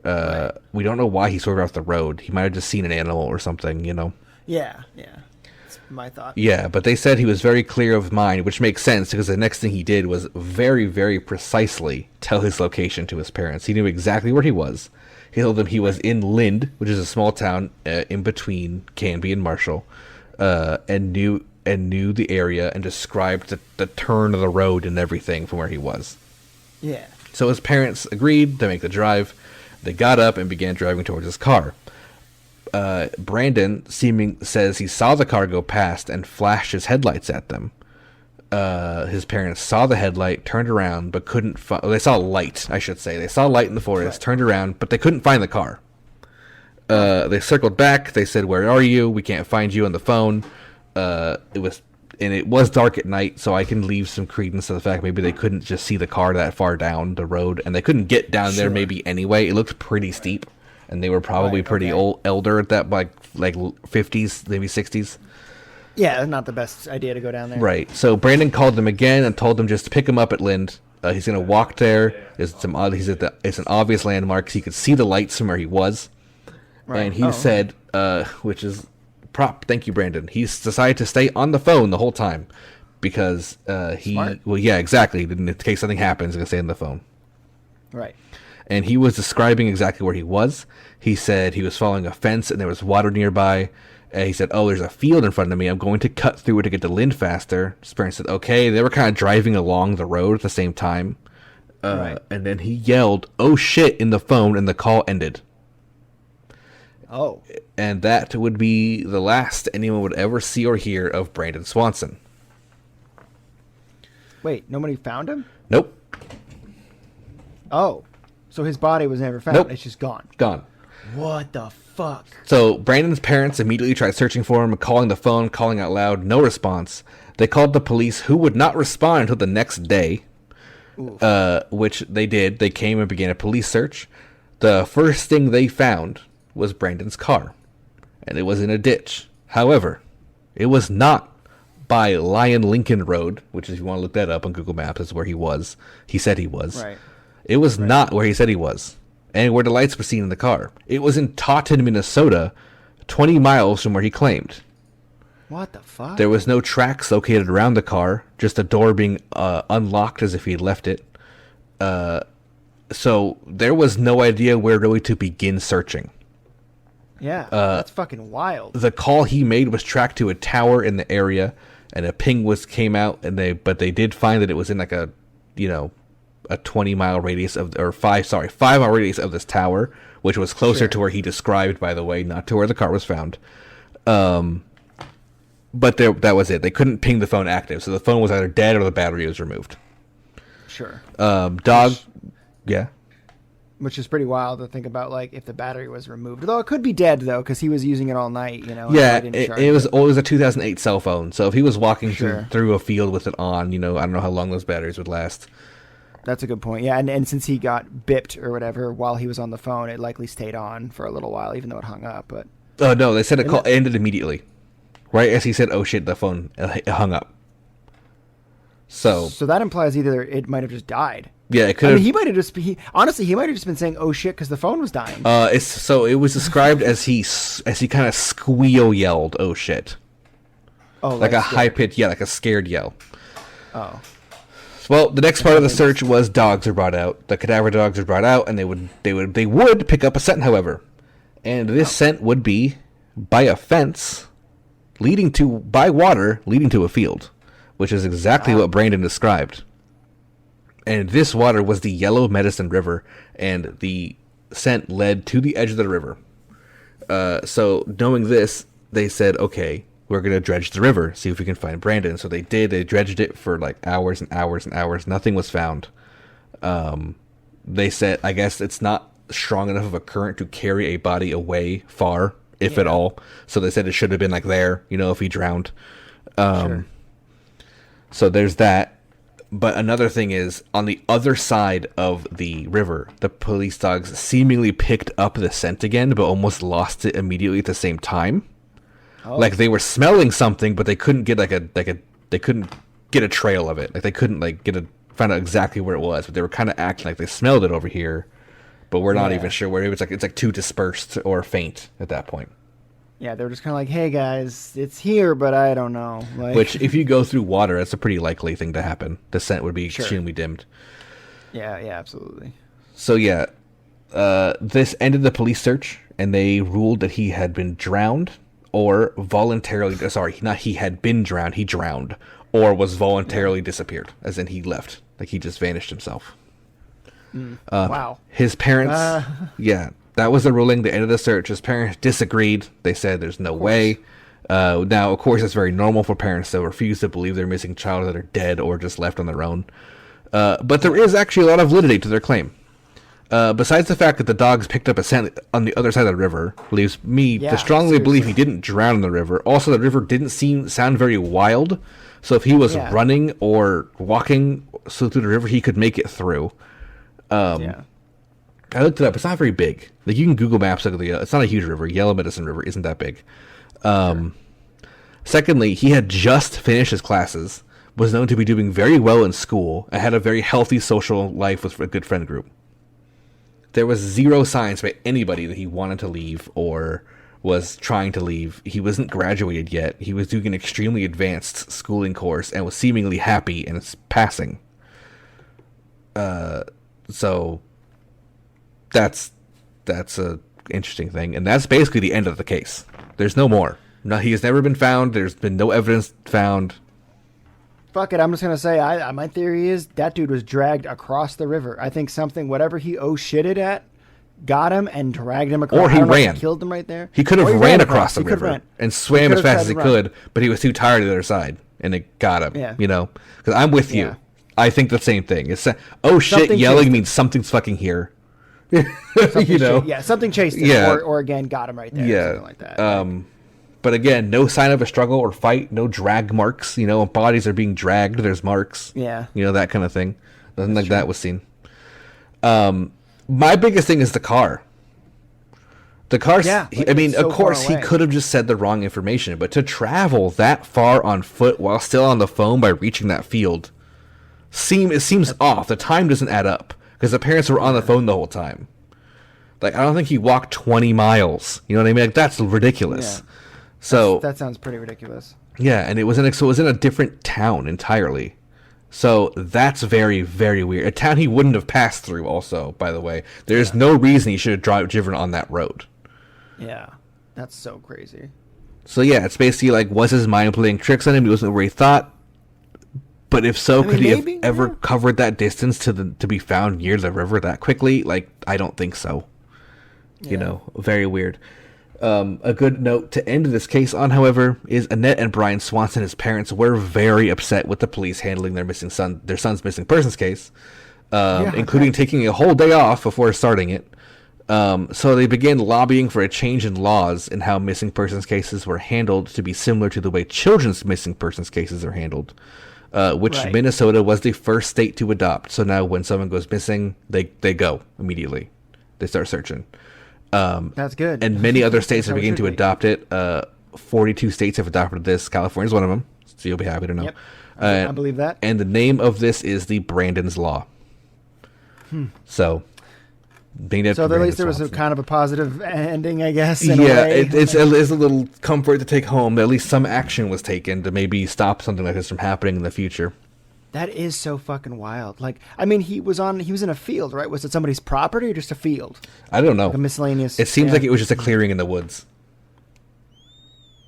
Right. We don't know why he swerved off the road. He might have just seen an animal or something, you know. Yeah. That's my thought. Yeah, but they said he was very clear of mind, which makes sense because the next thing he did was very, very precisely tell his location to his parents. He knew exactly where he was. He told them he was in Lind, which is a small town in between Canby and Marshall, and knew the area and described the turn of the road and everything from where he was. Yeah. So his parents agreed to make the drive. They got up and began driving towards his car. Brandon says he saw the car go past and flashed his headlights at them. His parents saw the headlight, turned around, but couldn't find... They saw light, I should say. They saw light in the forest, turned around, but they couldn't find the car. They circled back. They said, "Where are you? We can't find you on the phone." It was dark at night, so I can leave some credence to the fact maybe they couldn't just see the car that far down the road, and they couldn't get down there maybe anyway. It looked pretty steep, and they were probably pretty elder at that, like 50s, maybe 60s. Yeah, not the best idea to go down there. Right. So Brandon called them again and told them just to pick him up at Lind. He's going to walk there. It's an obvious landmark. He could see the lights from where he was. Right. And he said, which is thank you, Brandon. He's decided to stay on the phone the whole time because Smart. well, yeah, exactly. In case something happens, he's going to stay on the phone. Right. And he was describing exactly where he was. He said he was following a fence and there was water nearby. And he said, "Oh, there's a field in front of me. I'm going to cut through it to get to Lind faster." His parents said, "Okay." They were kind of driving along the road at the same time. Right. And then he yelled, "Oh shit," in the phone, and the call ended. Oh. And that would be the last anyone would ever see or hear of Brandon Swanson. Wait, nobody found him? Nope. Oh. So his body was never found. Nope. It's just gone. Gone. What the fuck? So Brandon's parents immediately tried searching for him, calling the phone, calling out loud, no response. They called the police, who would not respond until the next day, which they did. They came and began a police search. The first thing they found was Brandon's car, and it was in a ditch. However, it was not by Lion Lincoln Road, which if you want to look that up on Google Maps, is where he was. He said he was. Right. It was not where he said he was, and where the lights were seen in the car. It was in Taunton, Minnesota, 20 miles from where he claimed. What the fuck? There was no tracks located around the car, just a door being unlocked as if he had left it. So there was no idea where really to begin searching. Yeah, that's fucking wild. The call he made was tracked to a tower in the area, and a ping came out, but they did find that it was in like a 20-mile radius of, or 5-mile radius of this tower, which was closer to where he described, by the way, not to where the car was found. But that was it. They couldn't ping the phone active, so the phone was either dead or the battery was removed. Sure. Yeah. Which is pretty wild to think about, like, if the battery was removed. Though it could be dead, though, because he was using it all night, Yeah, it was always a 2008 cell phone, so if he was walking through a field with it on, I don't know how long those batteries would last. That's a good point. Yeah, and since he got bipped or whatever while he was on the phone, it likely stayed on for a little while, even though it hung up. But no, they said the call ended immediately. Right as he said, "Oh shit," the phone hung up. So that implies either it might have just died. Yeah, it could. I mean, he might have just. Honestly, he might have just been saying, "Oh shit," because the phone was dying. It was described as he kind of squeal yelled, "Oh shit!" Oh, like a high pitched, like a scared yell. Oh. Well, the next part of the search was dogs were brought out. The cadaver dogs were brought out, and they would pick up a scent, however, and this scent would be by a fence by water leading to a field, which is exactly what Brandon described. And this water was the Yellow Medicine River, and the scent led to the edge of the river. So knowing this, they said, okay, we're going to dredge the river, see if we can find Brandon. So they did. They dredged it for like hours and hours and hours. Nothing was found. They said, I guess it's not strong enough of a current to carry a body away far, if at all. So they said it should have been like there, if he drowned. Sure. So there's that. But another thing is, on the other side of the river, the police dogs seemingly picked up the scent again, but almost lost it immediately at the same time. Oh. Like they were smelling something, but they couldn't get they couldn't get a trail of it. Like they couldn't find out exactly where it was. But they were kind of acting like they smelled it over here, but we're not even sure where it was. It's like too dispersed or faint at that point. Yeah, they were just kind of like, hey, guys, it's here, but I don't know. Which, if you go through water, that's a pretty likely thing to happen. The scent would be extremely dimmed. Yeah, absolutely. So, this ended the police search, and they ruled that he had been drowned or voluntarily... Sorry, not he had been drowned, he drowned, or was voluntarily disappeared, as in he left. Like, he just vanished himself. Wow. His parents... That was the ruling. The end of the search. His parents disagreed. They said there's no way. Now, of course, it's very normal for parents to refuse to believe their missing child that are dead or just left on their own. But there is actually a lot of validity to their claim. Besides the fact that the dogs picked up a scent on the other side of the river, leaves me to strongly believe he didn't drown in the river. Also, the river didn't sound very wild. So if he was running or walking through the river, he could make it through. I looked it up. It's not very big. Like, you can Google Maps look at it's not a huge river. Yellow Medicine River isn't that big. Secondly, he had just finished his classes, was known to be doing very well in school, and had a very healthy social life with a good friend group. There was zero signs by anybody that he wanted to leave or was trying to leave. He wasn't graduated yet. He was doing an extremely advanced schooling course and was seemingly happy in his passing. So... That's a interesting thing, and that's basically the end of the case. There's no more. No, he has never been found. There's been no evidence found. Fuck it, I'm just gonna say, my theory is that dude was dragged across the river. I think whatever he shitted at, got him and dragged him across. Or he ran, killed him right there. He could have ran across the river and swam as fast as he could, but he was too tired to the other side, and it got him. Yeah. Because I'm with you. I think the same thing. It's shit yelling means something's fucking here. You know, something chased him, or again got him right there, or something like that. But again, no sign of a struggle or fight, no drag marks. You know, bodies are being dragged. There's marks. Yeah, you know, that kind of thing. Nothing like that was seen. My biggest thing is the car. The car. Yeah, I mean, so of course, he could have just said the wrong information, but to travel that far on foot while still on the phone by reaching that field, seems off. The time doesn't add up because the parents were on the phone the whole time. Like, I don't think he walked 20 miles. You know what I mean? Like, that's ridiculous. Yeah. So that sounds pretty ridiculous. Yeah, and it was in a different town entirely. So that's very, very weird. A town he wouldn't have passed through. Also, by the way, there's no reason he should have driven on that road. Yeah, that's so crazy. So yeah, it's basically like, was his mind playing tricks on him? He wasn't where he thought. But if so, could he have ever covered that distance to be found near the river that quickly? Like, I don't think so. Yeah. You know, very weird. A good note to end this case on, however, is Annette and Brian Swanson, his parents, were very upset with the police handling their son's missing persons case, including taking a whole day off before starting it. So they began lobbying for a change in laws in how missing persons cases were handled to be similar to the way children's missing persons cases are handled, which Minnesota was the first state to adopt. So now when someone goes missing, they go immediately. They start searching. That's good. And many other states are beginning to adopt it. 42 states have adopted this. California is one of them, so you'll be happy to know. Yep. I believe that. And the name of this is the Brandon's Law. So at least there was a kind of a positive ending, I guess. It's a little comfort to take home. At least some action was taken to maybe stop something like this from happening in the future. That is so fucking wild. Like, I mean, he was in a field, right? Was it somebody's property or just a field? I don't know. Like a miscellaneous. It seems like it was just a clearing in the woods.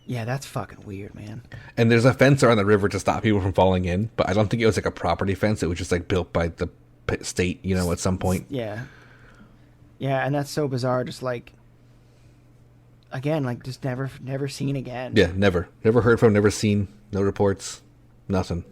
Yeah, that's fucking weird, man. And there's a fence around the river to stop people from falling in, but I don't think it was like a property fence. It was just like built by the state, you know, at some point. Yeah. Yeah, and that's so bizarre. Just like, again, like just never seen again. Yeah, never heard from, never seen, no reports, nothing.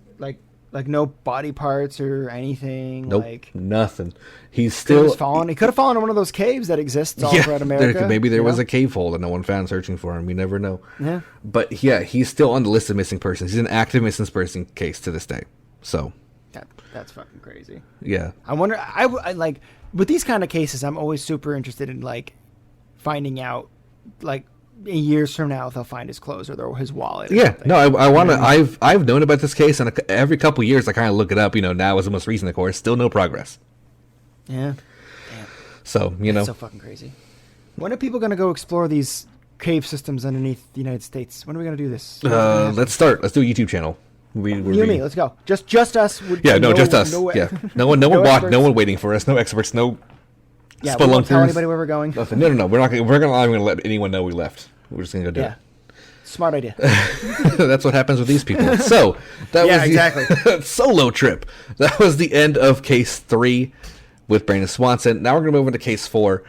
Like no body parts or anything. Nope, like nothing. He's still He could have fallen in one of those caves that exists all throughout America. Maybe there was a cave hole that no one found searching for him. You never know. Yeah. But yeah, he's still on the list of missing persons. He's an active missing person case to this day. So that's fucking crazy. Yeah. I wonder. I like with these kind of cases. I'm always super interested in like finding out like years from now if they'll find his clothes or his wallet. I want to. I've known about this case, and every couple of years I kind of look it up. You know, now is the most recent, of course. Still no progress. Yeah. Damn. So That's so fucking crazy. When are people going to go explore these cave systems underneath the United States? When are we going to do this? Let's start. Let's do a YouTube channel. You and me. Let's go. Just us. Just us. No one waiting for us. No experts. No. Yeah, we won't tell anybody where we're going. Nothing. No. We're not gonna let anyone know we left. We're just gonna go do it. Smart idea. That's what happens with these people. So that was exactly solo trip. That was the end of case 3 with Brandon Swanson. Now we're gonna move into case 4.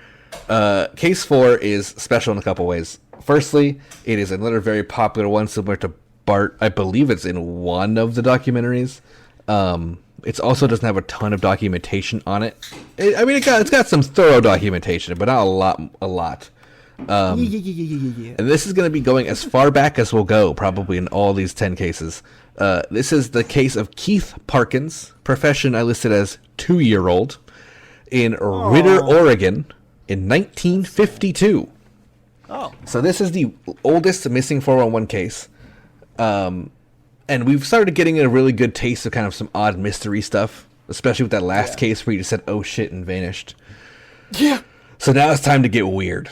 Case 4 is special in a couple ways. Firstly, it is another very popular one, similar to Bart. I believe it's in one of the documentaries. It also doesn't have a ton of documentation on it. It's got some thorough documentation, but not a lot. And this is going to be going as far back as we'll go, probably in all these 10 cases. This is the case of Keith Parkins, profession I listed as 2-year-old, in Ritter, Oregon, in 1952. Oh. So this is the oldest missing 411 case. And we've started getting a really good taste of kind of some odd mystery stuff, especially with that last case where you just said, oh shit, and vanished. Yeah. So now it's time to get weird.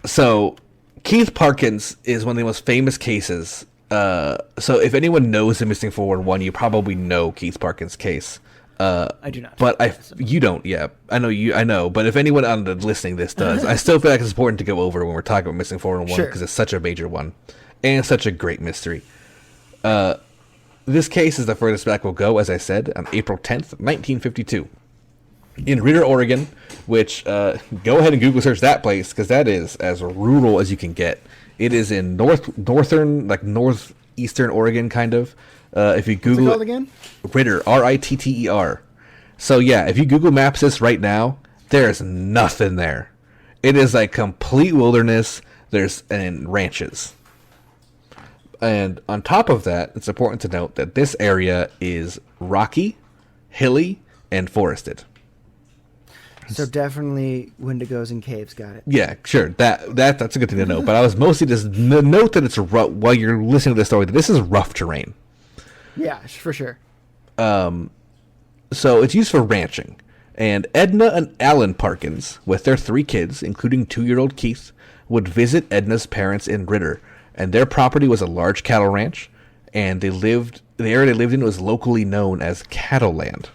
So Keith Parkins is one of the most famous cases. So if anyone knows the missing 411, you probably know Keith Parkins' case. I do not. But you don't, yeah. I know. But if anyone on the listening this does, I still feel like it's important to go over when we're talking about missing 411 because it's such a major one and such a great mystery. This case is the furthest back we'll go, as I said, on April 10th, 1952. In Ritter, Oregon, which, go ahead and Google search that place, because that is as rural as you can get. It is in northeastern Oregon, kind of. If you Google what's it called again? Ritter, Ritter. So yeah, if you Google Maps this right now, There's nothing there. It is like complete wilderness. And ranches. And on top of that, it's important to note that this area is rocky, hilly, and forested. So definitely Wendigos and caves. Got it. Yeah, sure. That's a good thing to know. But I was mostly just note that it's rough while you're listening to the story. That this is rough terrain. Yeah, for sure. So it's used for ranching. And Edna and Alan Parkins, with their 3 kids, including 2-year-old Keith, would visit Edna's parents in Ritter, and their property was a large cattle ranch, and the area they lived in was locally known as Cattle Land.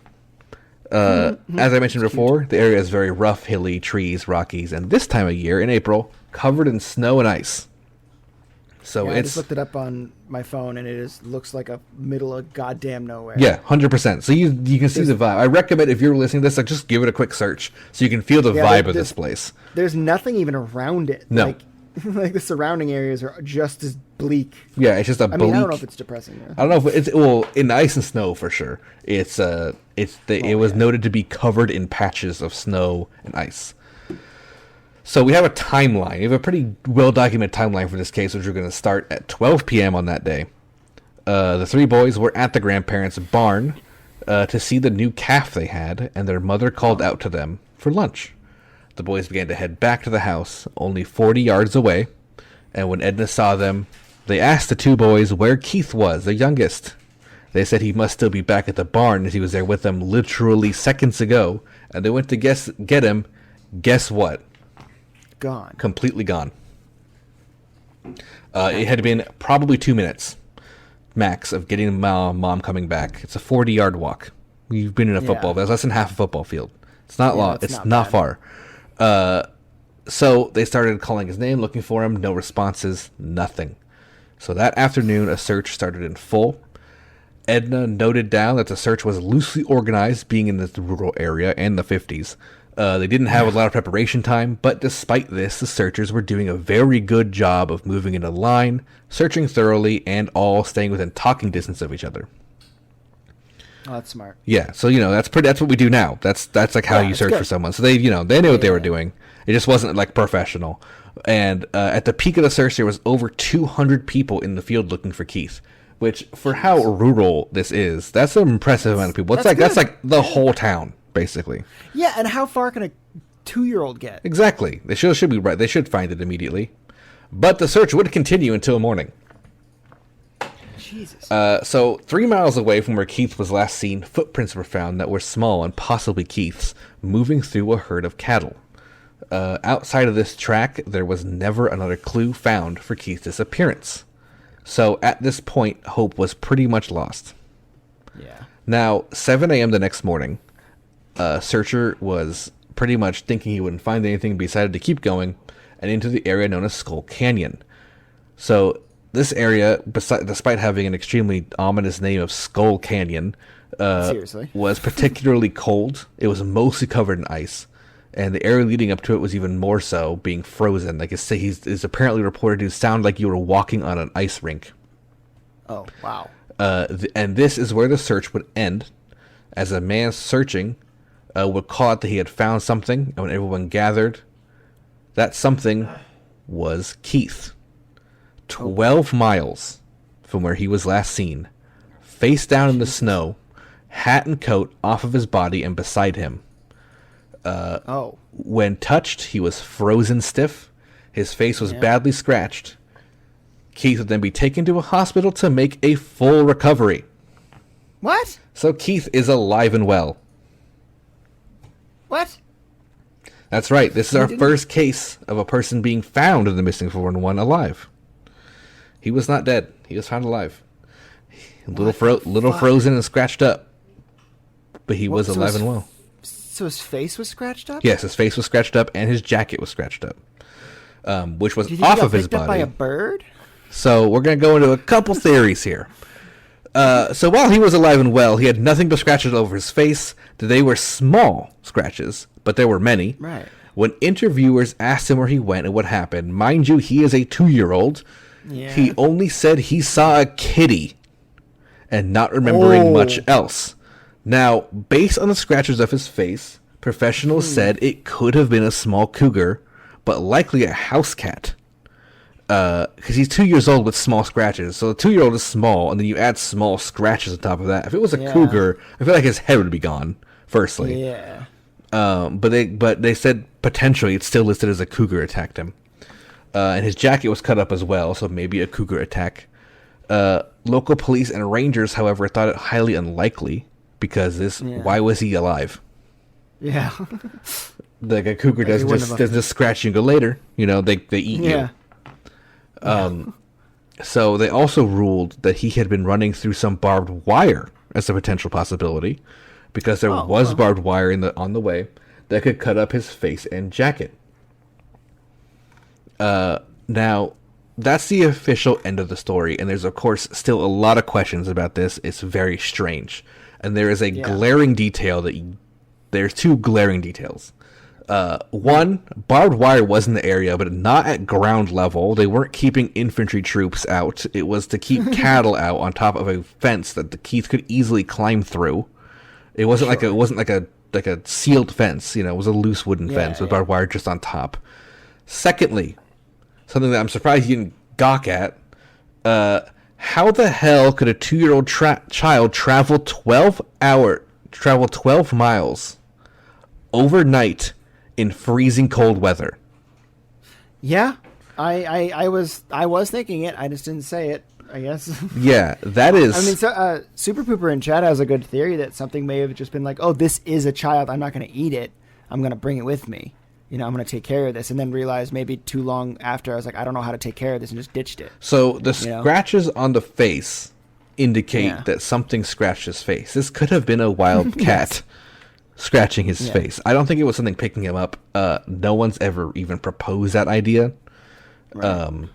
As I mentioned before, the area is very rough, hilly, trees, rockies, and this time of year, in April, covered in snow and ice. So I just looked it up on my phone, and it looks like a middle of goddamn nowhere. Yeah, 100%. So you can see the vibe. I recommend if you're listening to this, just give it a quick search so you can feel the vibe of this place. There's nothing even around it. No. Like the surrounding areas are just as bleak. Yeah, it's just a bleak. I mean, I don't know if it's depressing. I don't know if it's in ice and snow for sure. It was noted to be covered in patches of snow and ice. So we have a timeline. We have a pretty well-documented timeline for this case, which we're going to start at 12 p.m. on that day. The 3 boys were at the grandparents' barn to see the new calf they had, and their mother called out to them for lunch. The boys began to head back to the house, only 40 yards away, and when Edna saw them, they asked the 2 boys where Keith was, the youngest. They said he must still be back at the barn as he was there with them literally seconds ago, and they went to get him. Guess what? Gone. Completely gone. It had been probably 2 minutes max of getting mom coming back. It's a 40-yard walk. You've been in a football. That's less than half a football field. It's not long. It's not far. So they started calling his name, looking for him. No responses. Nothing. So that afternoon, a search started in full. Edna noted down that the search was loosely organized, being in this rural area and the 50s. They didn't have a lot of preparation time, but despite this, the searchers were doing a very good job of moving in a line, searching thoroughly, and all staying within talking distance of each other. Oh, that's smart. Yeah, so that's what we do now. That's like how you search for someone. So they knew what they were doing. It just wasn't like professional. And at the peak of the search, there was over 200 people in the field looking for Keith, which for how rural this is, that's an impressive amount of people. That's like the whole town. Basically. Yeah, and how far can a 2-year-old get? Exactly. They should be right. They should find it immediately. But the search would continue until morning. Jesus. So 3 miles away from where Keith was last seen, footprints were found that were small and possibly Keith's, moving through a herd of cattle. Outside of this track, there was never another clue found for Keith's disappearance. So at this point, hope was pretty much lost. Yeah. Now, 7 a.m. the next morning, searcher was pretty much thinking he wouldn't find anything, but decided to keep going and into the area known as Skull Canyon. So this area, despite having an extremely ominous name of Skull Canyon, was particularly cold. It was mostly covered in ice, and the area leading up to it was even more so, being frozen. Like he's apparently reported to sound like you were walking on an ice rink. Oh, wow. And this is where the search would end, as a man searching would call out that he had found something, and when everyone gathered, that something was Keith. 12 miles from where he was last seen, face down in the snow, hat and coat off of his body and beside him. When touched, he was frozen stiff. His face was badly scratched. Keith would then be taken to a hospital to make a full recovery. What? So Keith is alive and well. What? That's right. This is our first case of a person being found in the missing 411 alive. He was not dead. He was found alive. Little frozen and scratched up. But he was alive and well. So his face was scratched up? Yes, his face was scratched up and his jacket was scratched up. Which was Did off he of his picked up body. by a bird? So we're going to go into a couple theories here. So while he was alive and well, he had nothing but scratches over his face. They were small scratches, but there were many. Right. When interviewers asked him where he went and what happened, mind you, he is a 2-year-old. Yeah. He only said he saw a kitty and not remembering much else. Now, based on the scratches of his face, Professionals said it could have been a small cougar, but likely a house cat. Because he's 2 years old with small scratches. So the 2-year-old is small, and then you add small scratches on top of that. If it was a cougar, I feel like his head would be gone, firstly. Yeah. But they said potentially it's still listed as a cougar attacked him. And his jacket was cut up as well, so maybe a cougar attack. Local police and rangers, however, thought it highly unlikely because why was he alive? Yeah. Like a cougar doesn't just scratch you and go later. You know, they eat you. So they also ruled that he had been running through some barbed wire as a potential possibility, because there was barbed wire on the way that could cut up his face and jacket. Now, that's the official end of the story, and there's of course still a lot of questions about this. It's very strange, and there is a glaring detail there's two glaring details. One, barbed wire was in the area, but not at ground level. They weren't keeping infantry troops out. It was to keep cattle out on top of a fence that the Keith could easily climb through. It wasn't like a sealed fence. You know, it was a loose wooden fence with barbed wire just on top. Secondly, something that I'm surprised you didn't gawk at. How the hell could a 2-year-old child travel 12 miles overnight in freezing cold weather? Yeah, I was thinking it. I just didn't say it, I guess. Yeah, that is. I mean, so Super Pooper in chat has a good theory that something may have just been like, oh, this is a child. I'm not going to eat it. I'm going to bring it with me. You know, I'm going to take care of this. And then realized maybe too long after, I was like, I don't know how to take care of this, and just ditched it. So the scratches on the face indicate that something scratched his face. This could have been a wild cat scratching his face. I don't think it was something picking him up. No one's ever even proposed that idea. Right.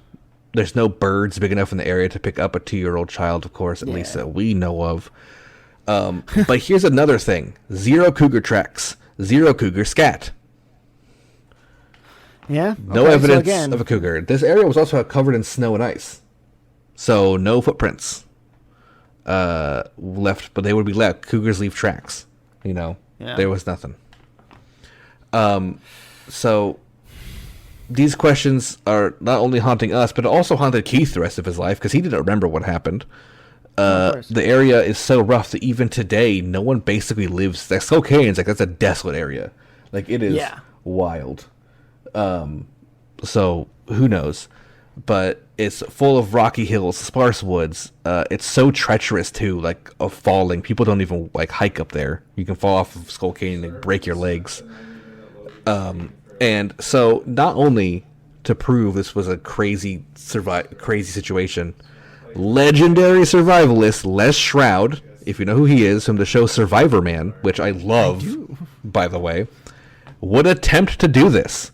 There's no birds big enough in the area to pick up a 2-year-old child, of course, at least that we know of. But here's another thing. 0 cougar tracks. 0 cougar scat. Yeah. No evidence of a cougar. This area was also covered in snow and ice. So no footprints left, but they would be left. Cougars leave tracks. You know, there was nothing. So these questions are not only haunting us, but it also haunted Keith the rest of his life, because he didn't remember what happened. The area is so rough that even today, no one basically lives. That's Cocaine's that's a desolate area. Like, it is wild. So who knows? But it's full of rocky hills, sparse woods. It's so treacherous too, like of falling. People don't even hike up there. You can fall off of Skull Canyon and break your legs. And so not only to prove this was a crazy situation, legendary survivalist Les Shroud, if you know who he is, from the show Survivor Man, which I love, by the way, would attempt to do this.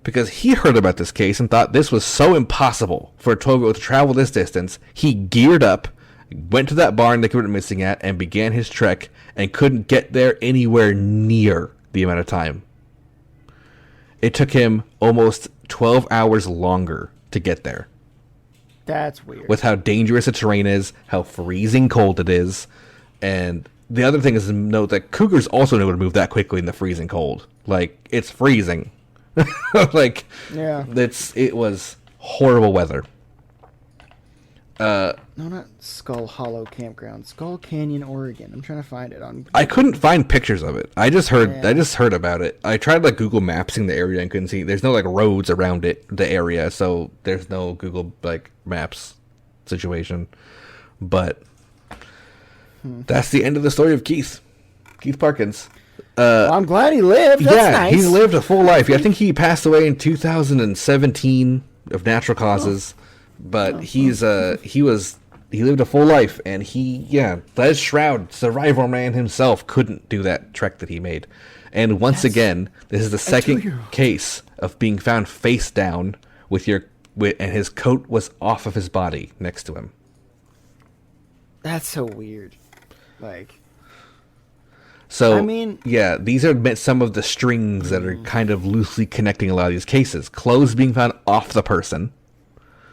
Because he heard about this case and thought this was so impossible for a 12-year-old to travel this distance, he geared up, went to that barn they were missing at, and began his trek, and couldn't get there anywhere near the amount of time. It took him almost 12 hours longer to get there. That's weird. With how dangerous the terrain is, how freezing cold it is, and the other thing is to note that cougars also know to move that quickly in the freezing cold. Like, it's freezing. It was horrible weather. No, not Skull Hollow Campground. Skull Canyon, Oregon. I'm trying to find it on. I couldn't find pictures of it. I just heard about it. I tried Google Mapsing the area and couldn't see. There's no roads around the area, so there's no Google Maps situation. But that's the end of the story of Keith Parkins. Well, I'm glad he lived. That's nice. He lived a full life. I think he passed away in 2017 of natural causes, but he lived a full life, and Les Shroud, Survivor Man himself, couldn't do that trek that he made. And once again, this is the second case of being found face down and his coat was off of his body next to him. That's so weird. So, these are some of the strings that are kind of loosely connecting a lot of these cases. Clothes being found off the person.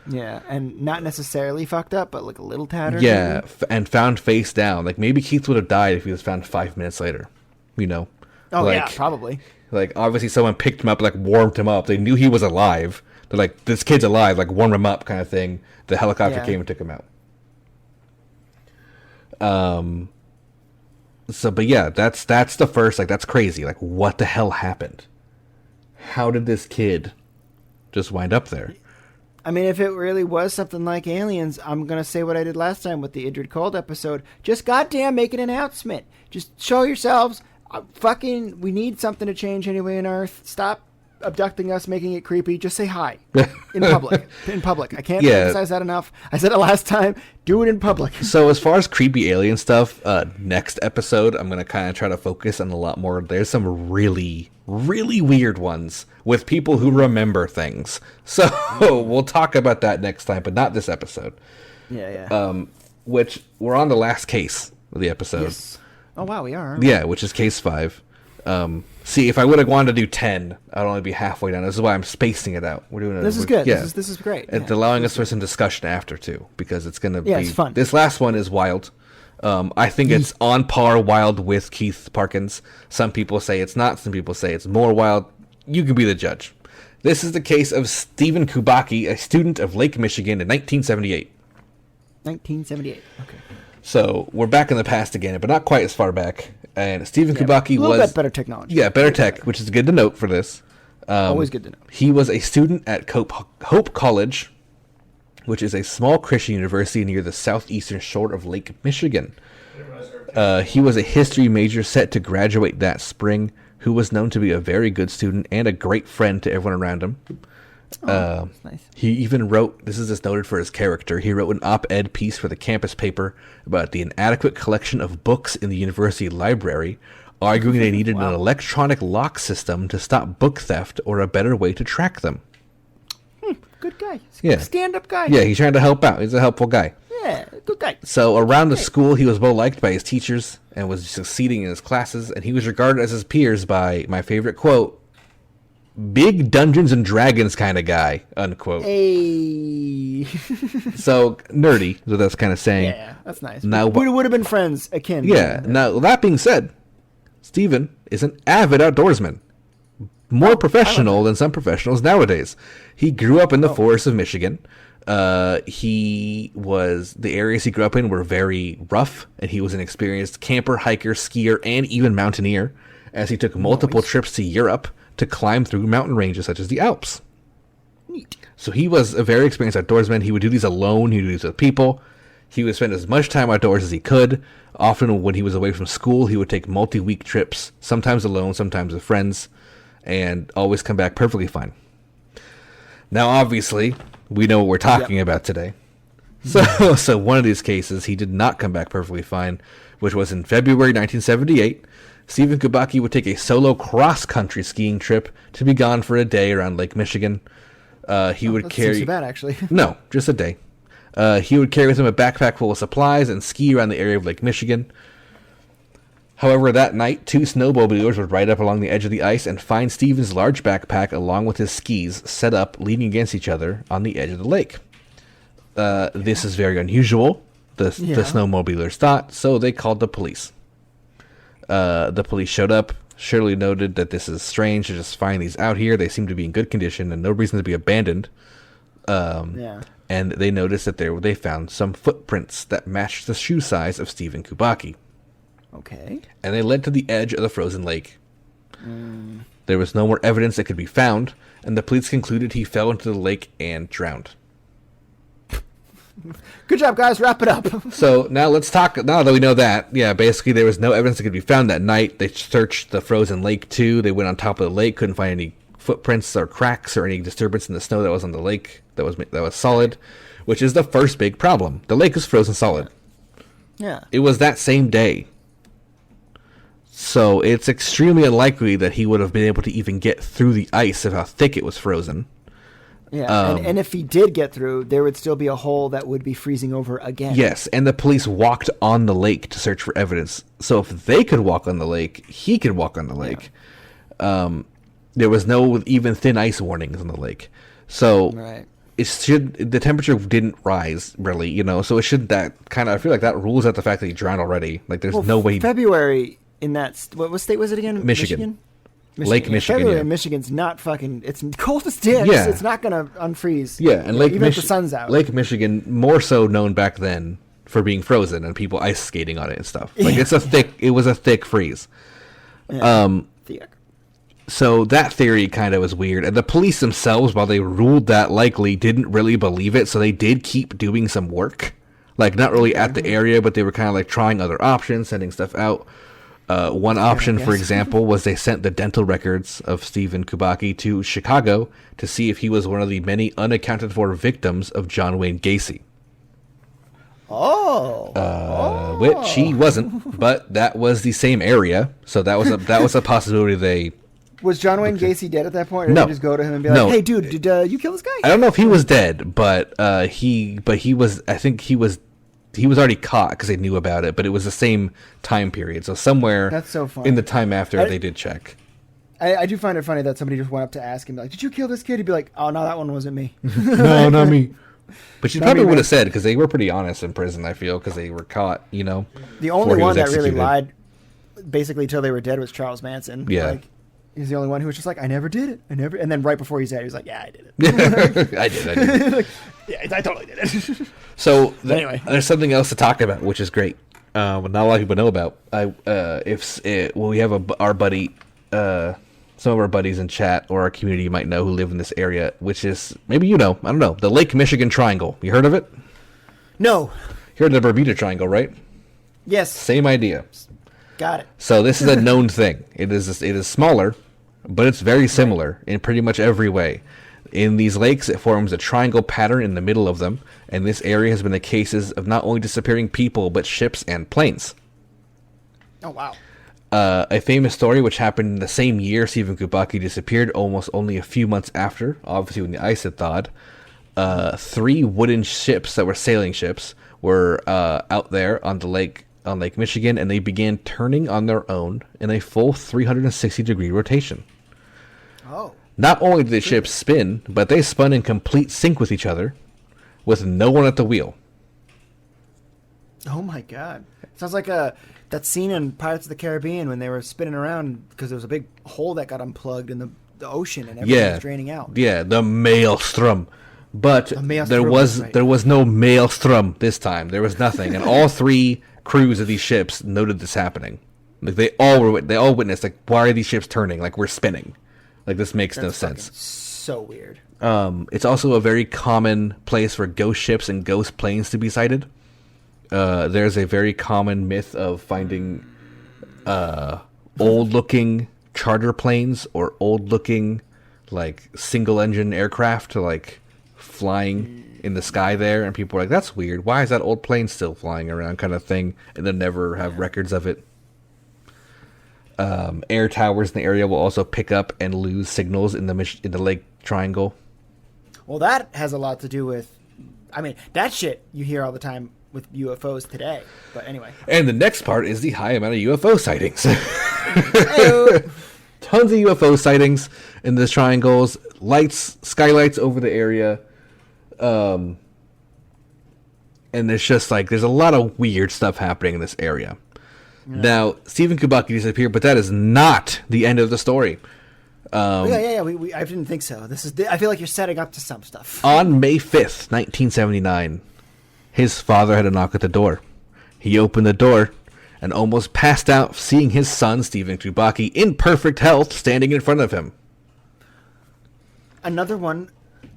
Yeah, and not necessarily fucked up, but a little tattered. Yeah, and found face down. Maybe Keith would have died if he was found 5 minutes later. You know, Oh, like, yeah, probably. Like, obviously someone picked him up, like, warmed him up. They knew he was alive. They're like, this kid's alive, like, warm him up kind of thing. The helicopter came and took him out. So, but yeah, that's the first, like, that's crazy. Like, what the hell happened? How did this kid just wind up there? I mean, if it really was something like aliens, I'm going to say what I did last time with the Idrid Cold episode. Just goddamn make an announcement. Just show yourselves. We need something to change anyway on Earth. Stop abducting us, making it creepy. Just say hi in public. In public. I can't emphasize that enough. I said it last time. Do it in public. So as far as creepy alien stuff, next episode, I'm going to kind of try to focus on a lot more. There's some really, really weird ones with people who remember things. So we'll talk about that next time, but not this episode. Yeah. Which we're on the last case of the episode. Yes. Oh, wow, we are. Yeah, which is case 5. See, if I would have wanted to do 10, I'd only be halfway done. This is why I'm spacing it out. We're doing it. This is good. Yeah. This is great. It's allowing us for some discussion after, too, because it's going to be... it's fun. This last one is wild. I think it's on par wild with Keith Parkins. Some people say it's not. Some people say it's more wild. You can be the judge. This is the case of Stephen Kubachi, a student of Lake Michigan in 1978. 1978. Okay. So we're back in the past again, but not quite as far back. And Stephen Kubachi was... A little bit better technology. Yeah, better tech, which is good to note for this. Always good to know. He was a student at Hope College, which is a small Christian university near the southeastern shore of Lake Michigan. He was a history major set to graduate that spring, who was known to be a very good student and a great friend to everyone around him. That's nice. He even wrote, this is just noted for his character, he wrote an op-ed piece for the campus paper about the inadequate collection of books in the university library, arguing they needed an electronic lock system to stop book theft or a better way to track them. Good guy. Yeah. Stand-up guy. Yeah, he's trying to help out. He's a helpful guy. Yeah, good guy. So around the school, he was well liked by his teachers and was succeeding in his classes, and he was regarded as his peers by, my favorite quote, big Dungeons and Dragons kind of guy, unquote. Hey. So nerdy, so that's kind of saying. Yeah, that's nice. Now, we would have been friends akin. Yeah. Now, that being said, Stephen is an avid outdoorsman. More professional than some professionals nowadays. He grew up in the forests of Michigan. The areas he grew up in were very rough, and he was an experienced camper, hiker, skier, and even mountaineer, as he took multiple trips to Europe to climb through mountain ranges such as the Alps. Neat. So he was a very experienced outdoorsman. He would do these alone. He would do these with people. He would spend as much time outdoors as he could. Often when he was away from school, he would take multi-week trips, sometimes alone, sometimes with friends, and always come back perfectly fine. Now, obviously, we know what we're talking about today. So one of these cases, he did not come back perfectly fine, which was in February 1978. Stephen Kubachi would take a solo cross-country skiing trip to be gone for a day around Lake Michigan. He would carry... That's too bad, actually. No, just a day. He would carry with him a backpack full of supplies and ski around the area of Lake Michigan. However, that night, 2 snowmobilers would ride up along the edge of the ice and find Stephen's large backpack along with his skis set up, leaning against each other on the edge of the lake. This is very unusual, the snowmobilers thought, so they called the police. The police showed up. Shirley noted that this is strange to just find these out here. They seem to be in good condition and no reason to be abandoned. And they noticed that they found some footprints that matched the shoe size of Stephen Kubachi. Okay. And they led to the edge of the frozen lake. There was no more evidence that could be found, and the police concluded he fell into the lake and drowned. Good job, guys. Wrap it up. So now let's talk. Now that we know that, basically there was no evidence that could be found that night. They searched the frozen lake too. They went on top of the lake, couldn't find any footprints or cracks or any disturbance in the snow that was on the lake that was solid, which is the first big problem. The lake is frozen solid. Yeah. It was that same day. So it's extremely unlikely that he would have been able to even get through the ice of how thick it was frozen. Yeah, and if he did get through, there would still be a hole that would be freezing over again. Yes, and the police walked on the lake to search for evidence. So if they could walk on the lake, he could walk on the lake. Yeah. There was no even thin ice warnings on the lake. So the temperature didn't rise, really, so it should I feel like that rules out the fact that he drowned already. Like, there's no way... in that what state was it again? Michigan. Lake Michigan. February Yeah. in Michigan's not fucking. It's cold as dicks. Yeah. It's not gonna unfreeze. Yeah, and even if the sun's out. Lake Michigan, more so known back then for being frozen and people ice skating on it and stuff. Like it was a thick freeze. Yeah. Thick. So that theory kind of was weird, and the police themselves, while they ruled that likely, didn't really believe it. So they did keep doing some work, like not really at the area, but they were kind of like trying other options, sending stuff out. One option, for example, was they sent the dental records of Stephen Kubachi to Chicago to see if he was one of the many unaccounted for victims of John Wayne Gacy. Which he wasn't, but that was the same area, so that was a possibility. They was John Wayne Gacy dead at that point, or did No. they just go to him and be like, "Hey, dude, did you kill this guy?" I don't know if he was dead, but he was. I think he was already caught because they knew about it, but it was the same time period. So somewhere That's so funny. in the time after they did check. I do find it funny that somebody just went up to ask him, like, "Did you kill this kid?" He'd be like, "Oh no, that one wasn't me." No, not me. But she Not probably me, would man. have said, because they were pretty honest in prison, I feel, because they were caught, The before only he one was that really executed. lied, basically till they were dead, was Charles Manson. Yeah. Like, he's the only one who was just like, "I never did it. I never." And then right before he's dead, he was like, "Yeah, I did it." I did. Like, yeah, I totally did it. So Anyway. there's something else to talk about, which is great. But not a lot of people know about. We have our buddy, some of our buddies in chat or our community you might know who live in this area, which is maybe I don't know, the Lake Michigan Triangle. You heard of it? No. You heard of the Bermuda Triangle, right? Yes. Same idea. Got it. So this is a known thing. It is smaller, but it's very similar in pretty much every way. In these lakes, it forms a triangle pattern in the middle of them, and this area has been the cases of not only disappearing people, but ships and planes. Oh wow. A famous story which happened in the same year Stephen Kubachi disappeared, almost only a few months after, obviously when the ice had thawed. 3 wooden ships that were sailing ships were out there on Lake Michigan, and they began turning on their own in a full 360-degree rotation. Oh. Not only did the ships spin, but they spun in complete sync with each other, with no one at the wheel. Oh my god. Sounds like that scene in Pirates of the Caribbean when they were spinning around because there was a big hole that got unplugged in the ocean and everything was draining out. Yeah, the maelstrom. But maelstrom, there was no maelstrom this time. There was nothing, and all 3 crews of these ships noted this happening. Like they all witnessed. Like, why are these ships turning? Like, we're spinning. Like, this makes no sense. So weird. It's also a very common place for ghost ships and ghost planes to be sighted. There's a very common myth of finding old-looking charter planes or old-looking, like, single-engine aircraft, like, flying in the sky there, and people are like, "That's weird. Why is that old plane still flying around?" kind of thing, and then never have records of it. Air towers in the area will also pick up and lose signals in the Lake Triangle. Well, that has a lot to do with, I mean, that shit you hear all the time with UFOs today. But anyway. And the next part is the high amount of UFO sightings. Heyo. Tons of UFO sightings in the triangles, skylights over the area. And there's just there's a lot of weird stuff happening in this area. Yeah. Now, Stephen Kubachi disappeared, but that is not the end of the story. I didn't think so. I feel like you're setting up to some stuff. On May 5th, 1979, his father had a knock at the door. He opened the door and almost passed out seeing his son, Stephen Kubachi, in perfect health, standing in front of him. Another one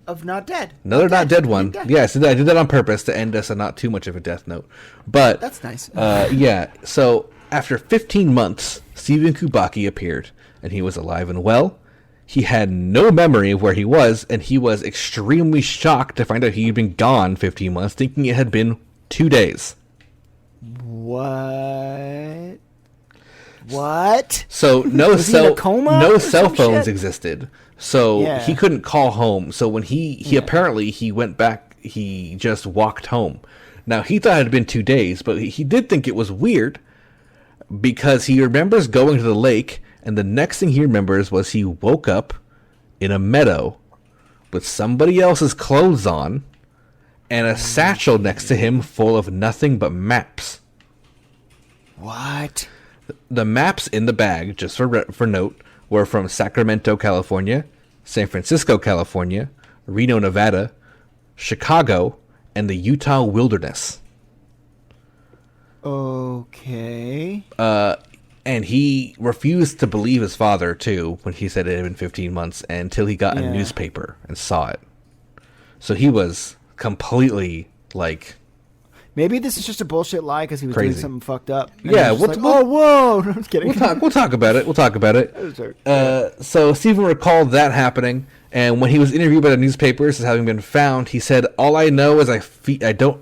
of not dead. Another not dead one. Yes, I did that on purpose to end us on not too much of a death note. But that's nice. Yeah, so after 15 months, Stephen Kubachi appeared, and he was alive and well. He had no memory of where he was, and he was extremely shocked to find out he had been gone 15 months, thinking it had been 2 days. What? So no was he in a coma no or cell some phones shit? existed. So he couldn't call home. So when he apparently he went back, he just walked home. Now he thought it had been 2 days, but he did think it was weird because he remembers going to the lake, and the next thing he remembers was he woke up in a meadow with somebody else's clothes on and a satchel next to him full of nothing but maps. What? The maps in the bag, just for note, were from Sacramento, California, San Francisco, California, Reno, Nevada, Chicago, and the Utah wilderness. Okay. And he refused to believe his father, too, when he said it had been 15 months, until he got a newspaper and saw it. So he was completely, like... Maybe this is just a bullshit lie because he was crazy. doing something fucked up. Yeah, oh, whoa! No, I'm just kidding. We'll talk about it. We'll talk about it. So Stephen recalled that happening, and when he was interviewed by the newspapers as having been found, he said, "All I know is I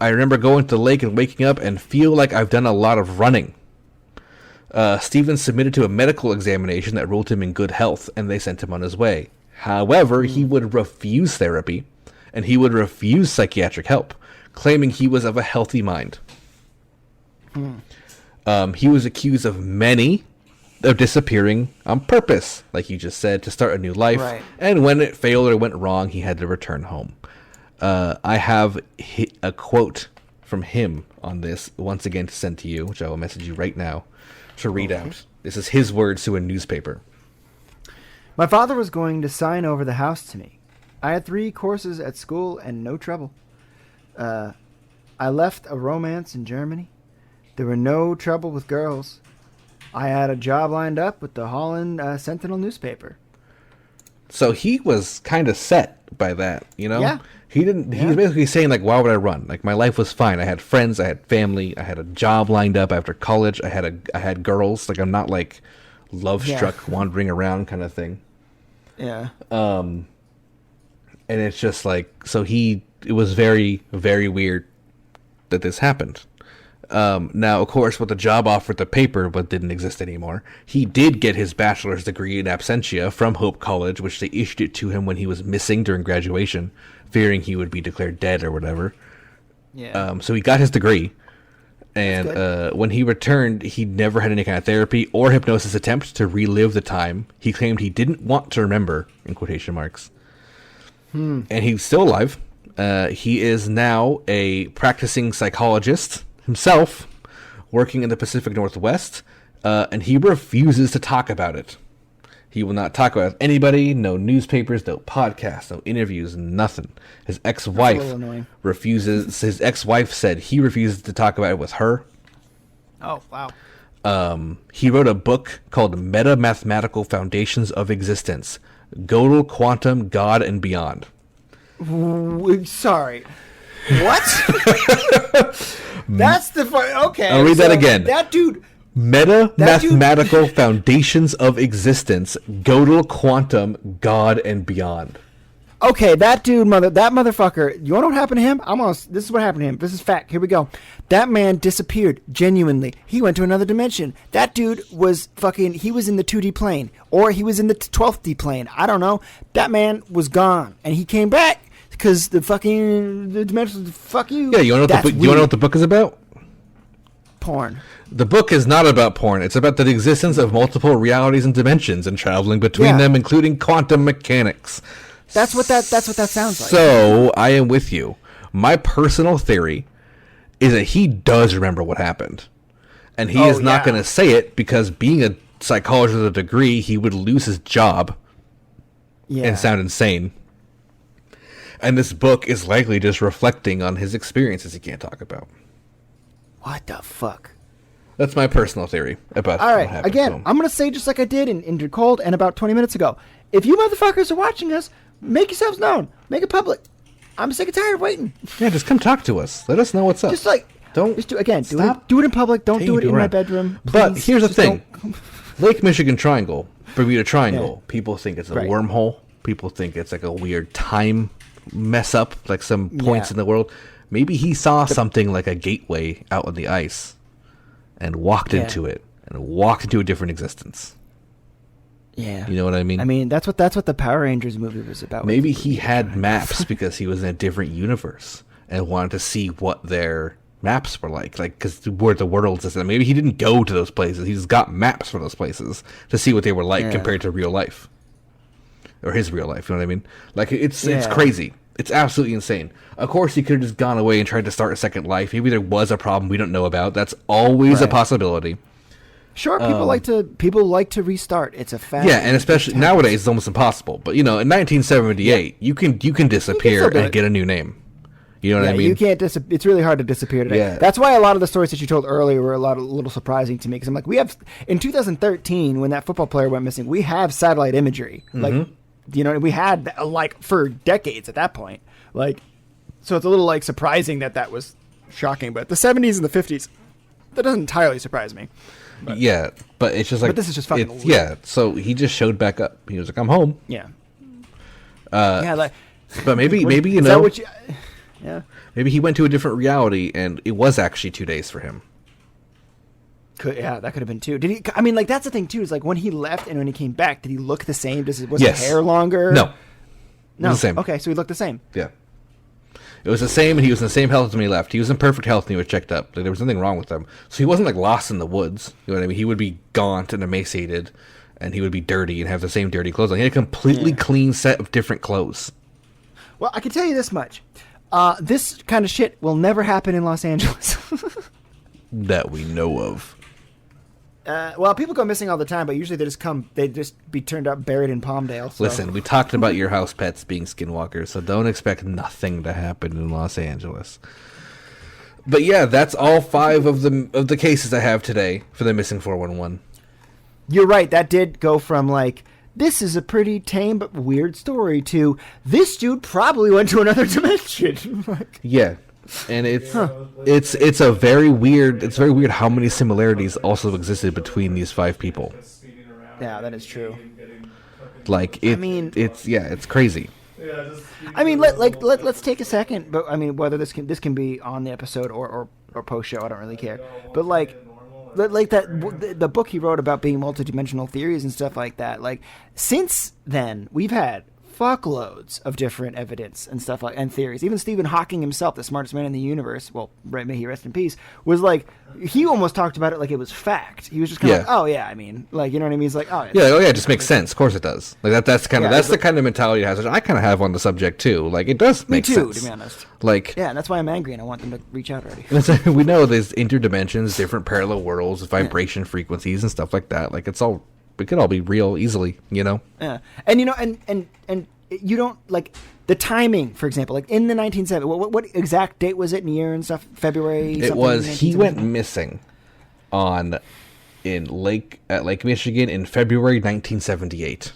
remember going to the lake and waking up and feel like I've done a lot of running." Stephen submitted to a medical examination that ruled him in good health, and they sent him on his way. However, he would refuse therapy, and he would refuse psychiatric help, claiming he was of a healthy mind. He was accused of disappearing on purpose, like you just said, to start a new life. Right. And when it failed or went wrong, he had to return home. I have a quote from him on this, once again, to send to you, which I will message you right now to read out. This is his words to a newspaper. My father was going to sign over the house to me. I had 3 courses at school and no trouble. I left a romance in Germany. There were no trouble with girls. I had a job lined up with the Holland Sentinel newspaper. So he was kind of set by that, you know? Yeah. He didn't. He was basically saying, like, why would I run? Like, my life was fine. I had friends. I had family. I had a job lined up after college. I had girls. Like, I'm not, like, love-struck, wandering around kind of thing. Yeah. And it's just, like, so it was very, very weird that this happened. Now, of course, with the job offer at the paper, but didn't exist anymore, he did get his bachelor's degree in absentia from Hope College, which they issued it to him when he was missing during graduation, fearing he would be declared dead or whatever. Yeah. So he got his degree, and when he returned, he never had any kind of therapy or hypnosis attempt to relive the time. He claimed he didn't want to remember, in quotation marks. And he's still alive. He is now a practicing psychologist himself, working in the Pacific Northwest, and he refuses to talk about it. He will not talk about it with anybody, no newspapers, no podcasts, no interviews, nothing. His ex-wife refuses. His ex-wife said he refuses to talk about it with her. Oh, wow. He wrote a book called Meta-Mathematical Foundations of Existence, Godel, Quantum, God, and Beyond. Sorry. What? That's the okay. I'll read that again. That dude. Meta-Mathematical Foundations of Existence, Godel, Quantum, God, and Beyond. Okay, that dude, that motherfucker. You know what happened to him? This is what happened to him. This is fact. Here we go. That man disappeared. Genuinely, he went to another dimension. That dude was fucking. He was in the 2D plane, or he was in the 12th D plane. I don't know. That man was gone, and he came back because the dimension. Fuck you. Yeah, you want to know what the book is about? Porn. The book is not about porn. It's about the existence of multiple realities and dimensions and traveling between them, including quantum mechanics. That's what that sounds like. So, I am with you. My personal theory is that he does remember what happened. And he is not going to say it because being a psychologist with a degree, he would lose his job and sound insane. And this book is likely just reflecting on his experiences he can't talk about. What the fuck? That's my personal theory about All right, what happened. again, I'm going to say just like I did in Cold and about 20 minutes ago. If you motherfuckers are watching us, make yourselves known. Make it public. I'm sick and tired of waiting. Yeah, just come talk to us. Let us know what's up. Just like, do it in public. Don't do it in my bedroom. Please. But here's the thing. Lake Michigan Triangle, Bermuda Triangle, people think it's a wormhole. People think it's like a weird time mess up, like some points in the world. Maybe he saw something like a gateway out on the ice and walked into it and walked into a different existence. Yeah. You know what I mean? I mean, that's what the Power Rangers movie was about. Maybe he had maps because he was in a different universe and wanted to see what their maps were like because where the worlds is. Maybe he didn't go to those places. He just got maps for those places to see what they were like compared to real life. Or his real life, you know what I mean? Like, it's crazy. It's absolutely insane. Of course, he could have just gone away and tried to start a second life. Maybe there was a problem we don't know about. That's always a possibility. Sure, people like to restart. It's a fact. Yeah, and especially nowadays, it's almost impossible. But in 1978, you can disappear and get a new name. You know what I mean? You can't. It's really hard to disappear today. Yeah. That's why a lot of the stories that you told earlier were a little surprising to me, because I'm like, we have in 2013 when that football player went missing, we have satellite imagery. Like, we had for decades at that point. Like, so it's a little surprising that was shocking. But the 70s and the 50s, that doesn't entirely surprise me. But it's just like. But this is just fucking weird. Yeah. So he just showed back up. He was like, "I'm home." Yeah. But maybe is that what you? Yeah. Maybe he went to a different reality, and it was actually 2 days for him. That could have been too. Did he? I mean, that's the thing too. Is when he left and when he came back, did he look the same? Was his hair longer? No. No. The same. Okay, so he looked the same. Yeah. It was the same, and he was in the same health as when he left. He was in perfect health, and he was checked up. There was nothing wrong with him. So he wasn't lost in the woods. You know what I mean? He would be gaunt and emaciated, and he would be dirty and have the same dirty clothes on. He had a completely clean set of different clothes. Well, I can tell you this much. This kind of shit will never happen in Los Angeles. That we know of. Well, people go missing all the time, but usually they just be turned up buried in Palmdale. So. Listen, we talked about your house pets being skinwalkers, so don't expect nothing to happen in Los Angeles. But yeah, that's all 5 of the cases I have today for the missing 411. You're right. That did go from this is a pretty tame but weird story to this dude probably went to another dimension. Yeah. And it's very weird how many similarities also existed between these 5 people. Yeah, that is true. It's crazy. I mean, let's take a second, but I mean, whether this can be on the episode or post show, I don't really care. But the book he wrote about being multidimensional theories and stuff like that. Since then, we've had fuckloads of different evidence and stuff and theories. Even Stephen Hawking himself, the smartest man in the universe, well, may he rest in peace, was he almost talked about it like it was fact. He was just kind of oh yeah, I mean, you know what I mean? He's like, oh yeah, it just makes sense. Of course it does. That's the kind of mentality it has, which I kind of have on the subject too. It does make sense. Me too, to be honest. Yeah, and that's why I'm angry and I want them to reach out already. We know there's interdimensions, different parallel worlds, vibration frequencies and stuff like that. It could all be real easily, Yeah. And and you don't the timing, for example, in the 1970s. What exact date was it in year and stuff? February. It was. He went missing at Lake Michigan in February 1978.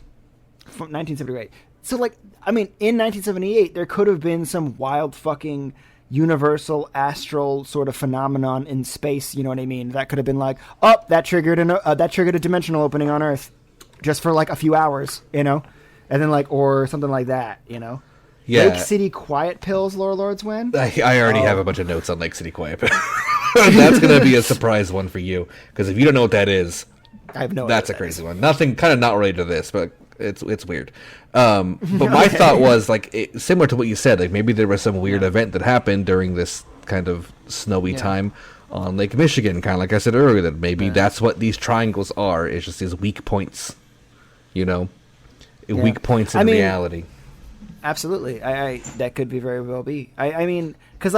From 1978. So in 1978 there could have been some wild fucking universal astral sort of phenomenon in space, you know what I mean? That could have been that triggered a dimensional opening on Earth just for a few hours, and then or something like that, Yeah. Lake City Quiet Pills, Lords win? I already have a bunch of notes on Lake City Quiet Pills. That's going to be a surprise one for you, because if you don't know what that is, I have no idea. That's a crazy one. Nothing, kind of not related to this, but it's weird. But my thought was similar to what you said. Maybe there was some weird event that happened during this kind of snowy time on Lake Michigan. Kind of like I said earlier, that maybe that's what these triangles are. It's just these weak points, weak points in reality. Absolutely, I that could be very well be. I mean, because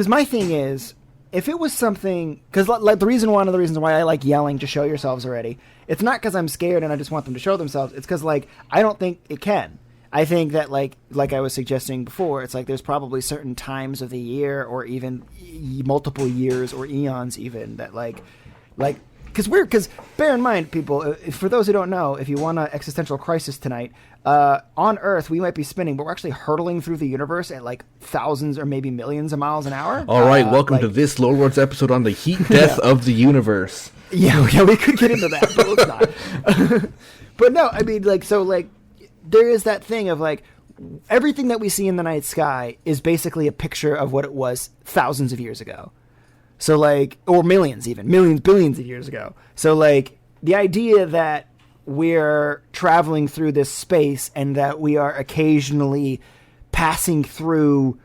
my thing is, if it was something, because one of the reasons why I like yelling to show yourselves already, it's not because I'm scared and I just want them to show themselves. It's because I don't think it can. I think that like I was suggesting before, it's there's probably certain times of the year or even multiple years or eons even that because bear in mind, people, for those who don't know, if you want an existential crisis tonight, on Earth we might be spinning, but we're actually hurtling through the universe at thousands or maybe millions of miles an hour. All right, welcome to this Lord's episode on the heat death of the universe. Yeah, we could get into that, but let's not. But no, I mean, there is that thing of everything that we see in the night sky is basically a picture of what it was thousands of years ago. So or millions, billions of years ago. So the idea that we're traveling through this space and that we are occasionally passing through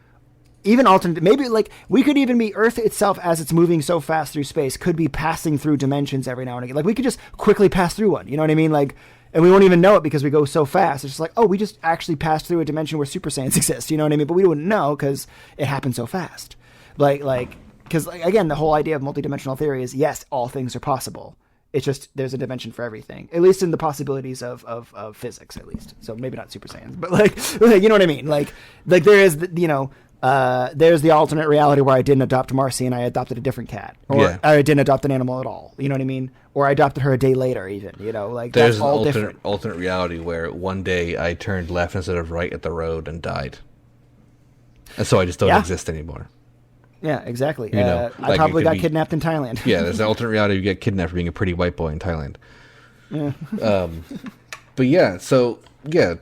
even alternate, maybe we could even be Earth itself as it's moving so fast through space could be passing through dimensions every now and again. We could just quickly pass through one, you know what I mean? And we won't even know it because we go so fast. It's just we just actually passed through a dimension where Super Saiyans exist, you know what I mean? But we wouldn't know because it happened so fast. Because again, the whole idea of multidimensional theory is, yes, all things are possible. It's just there's a dimension for everything, at least in the possibilities of physics, at least. So maybe not Super Saiyans, but like you know what I mean? Like there is, there's the alternate reality where I didn't adopt Marcy and I adopted a different cat, or I didn't adopt an animal at all. You know what I mean? Or I adopted her a day later, even. Like there's that's all an different. alternate reality where one day I turned left instead of right at the road and died, and so I just don't exist anymore. Yeah, exactly. Like I probably got kidnapped in Thailand. Yeah, there's an alternate reality you get kidnapped for being a pretty white boy in Thailand. Yeah. But yeah, so yeah,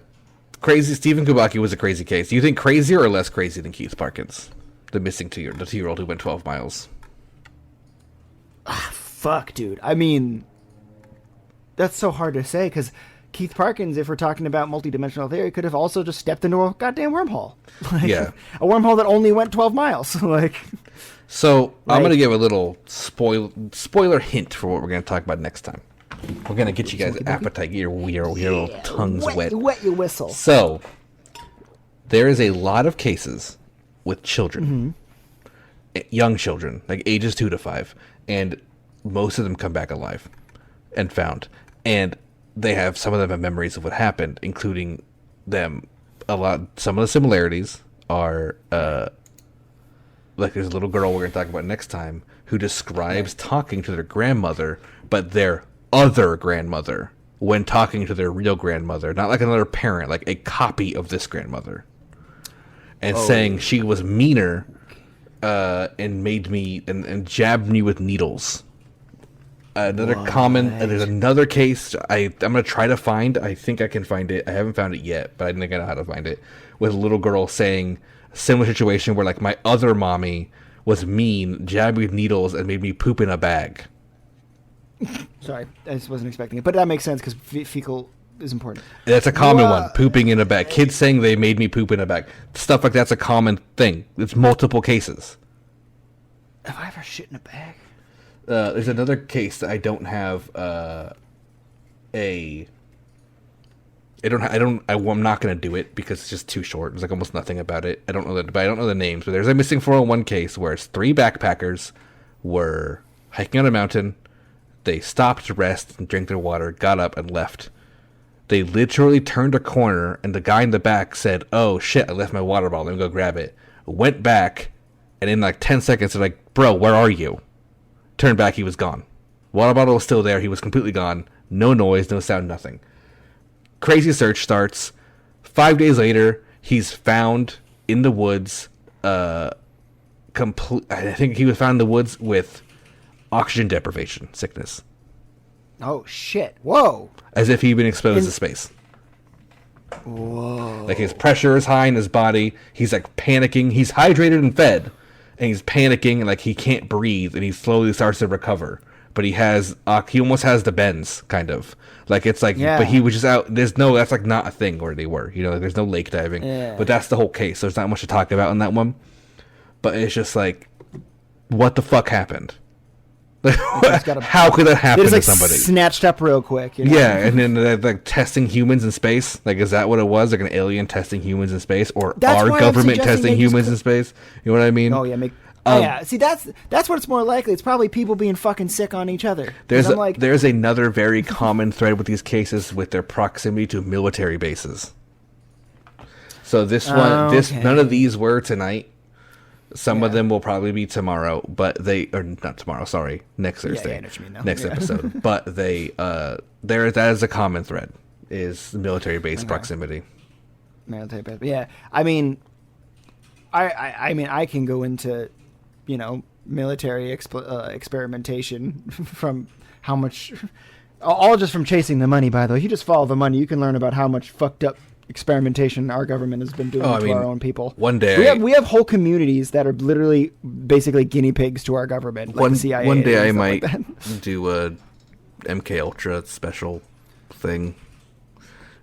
crazy. Stephen Kubachi was a crazy case. Do you think crazier or less crazy than Keith Parkins, the missing the 2-year-old who went 12 miles? Fuck, dude. I mean, that's so hard to say because Keith Parkins, if we're talking about multidimensional theory, could have also just stepped into a goddamn wormhole. A wormhole that only went 12 miles. So I'm going to give a little spoiler hint for what we're going to talk about next time. We're going to get you guys appetite, your little tongues wet. Wet your whistle. So there is a lot of cases with children, young children, like ages 2 to 5, and most of them come back alive and found. And some of them have memories of what happened, including them. Some of the similarities are, like there's a little girl we're going to talk about next time who describes talking to their grandmother, but their other grandmother when talking to their real grandmother, not like another parent, like a copy of this grandmother, and saying she was meaner, and made me and jabbed me with needles. There's another case I'm going to try to find. I think I can find it. I haven't found it yet, but I think I know how to find it. With a little girl saying a similar situation where like my other mommy was mean, jabbed me with needles, and made me poop in a bag. Sorry, I just wasn't expecting it. But that makes sense because fecal is important. That's a common one, pooping in a bag. Kids saying they made me poop in a bag. Stuff like that's a common thing. It's multiple cases. Have I ever shit in a bag? There's another case that I don't have I'm not going to do it because it's just too short. There's like almost nothing about it. I don't know the names, but there's a missing 401 case where it's 3 backpackers were hiking on a mountain. They stopped to rest and drink their water, got up and left. They literally turned a corner and the guy in the back said, "Oh shit, I left my water bottle. Let me go grab it." Went back and in like 10 seconds they're like, "Bro, where are you?" Turned back, he was gone. Water bottle was still there. He was completely gone. No noise, no sound, nothing. Crazy search starts. 5 days later, he's found in the woods. I think he was found in the woods with oxygen deprivation, sickness. Oh, shit. Whoa. As if he'd been exposed to space. Whoa. Like his pressure is high in his body. He's like panicking. He's hydrated and fed. And he's panicking and like he can't breathe, and he slowly starts to recover. But he almost has the bends, kind of. Like it's like, but he was just out. That's like not a thing where they were. Like there's no lake diving. Yeah. But that's the whole case. So there's not much to talk about in that one. But it's just like, what the fuck happened? How could that happen to somebody? Snatched up real quick. Yeah, and then they're like testing humans in space. Like, is that what it was? Like an alien testing humans in space, or our government testing humans in space? You know what I mean? Oh yeah, yeah. See, that's what it's more likely. It's probably people being fucking sick on each other. There's another very common thread with these cases with their proximity to military bases. So none of these were tonight. Some of them will probably be tomorrow, but not tomorrow. Sorry, next Thursday, next episode. But that is a common thread: is military base proximity. Military base, yeah. I mean, I can go into, military experimentation from how much, all just from chasing the money. By the way, if you just follow the money, you can learn about how much fucked up experimentation our government has been doing our own people. One day we have whole communities that are literally basically guinea pigs to our government, like the CIA. One day I might do a MK Ultra special thing.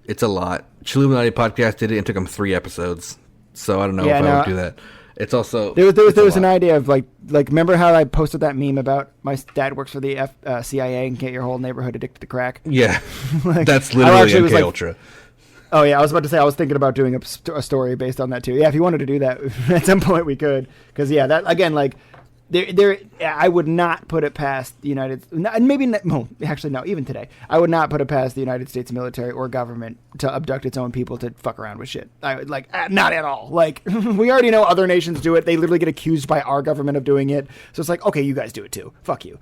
It's a lot. Chilluminati podcast did it. It took them 3 episodes, so I don't know if I would do that. It's also there was an idea of like remember how I posted that meme about my dad works for the CIA and get your whole neighborhood addicted to crack? Yeah, that's literally MK Ultra. Oh, yeah, I was about to say, I was thinking about doing a story based on that, too. Yeah, if you wanted to do that, at some point we could. Because, that, again, like, I would not put it past the even today, I would not put it past the United States military or government to abduct its own people to fuck around with shit. I would not at all. Like, we already know other nations do it. They literally get accused by our government of doing it. So it's like, okay, you guys do it too. Fuck you.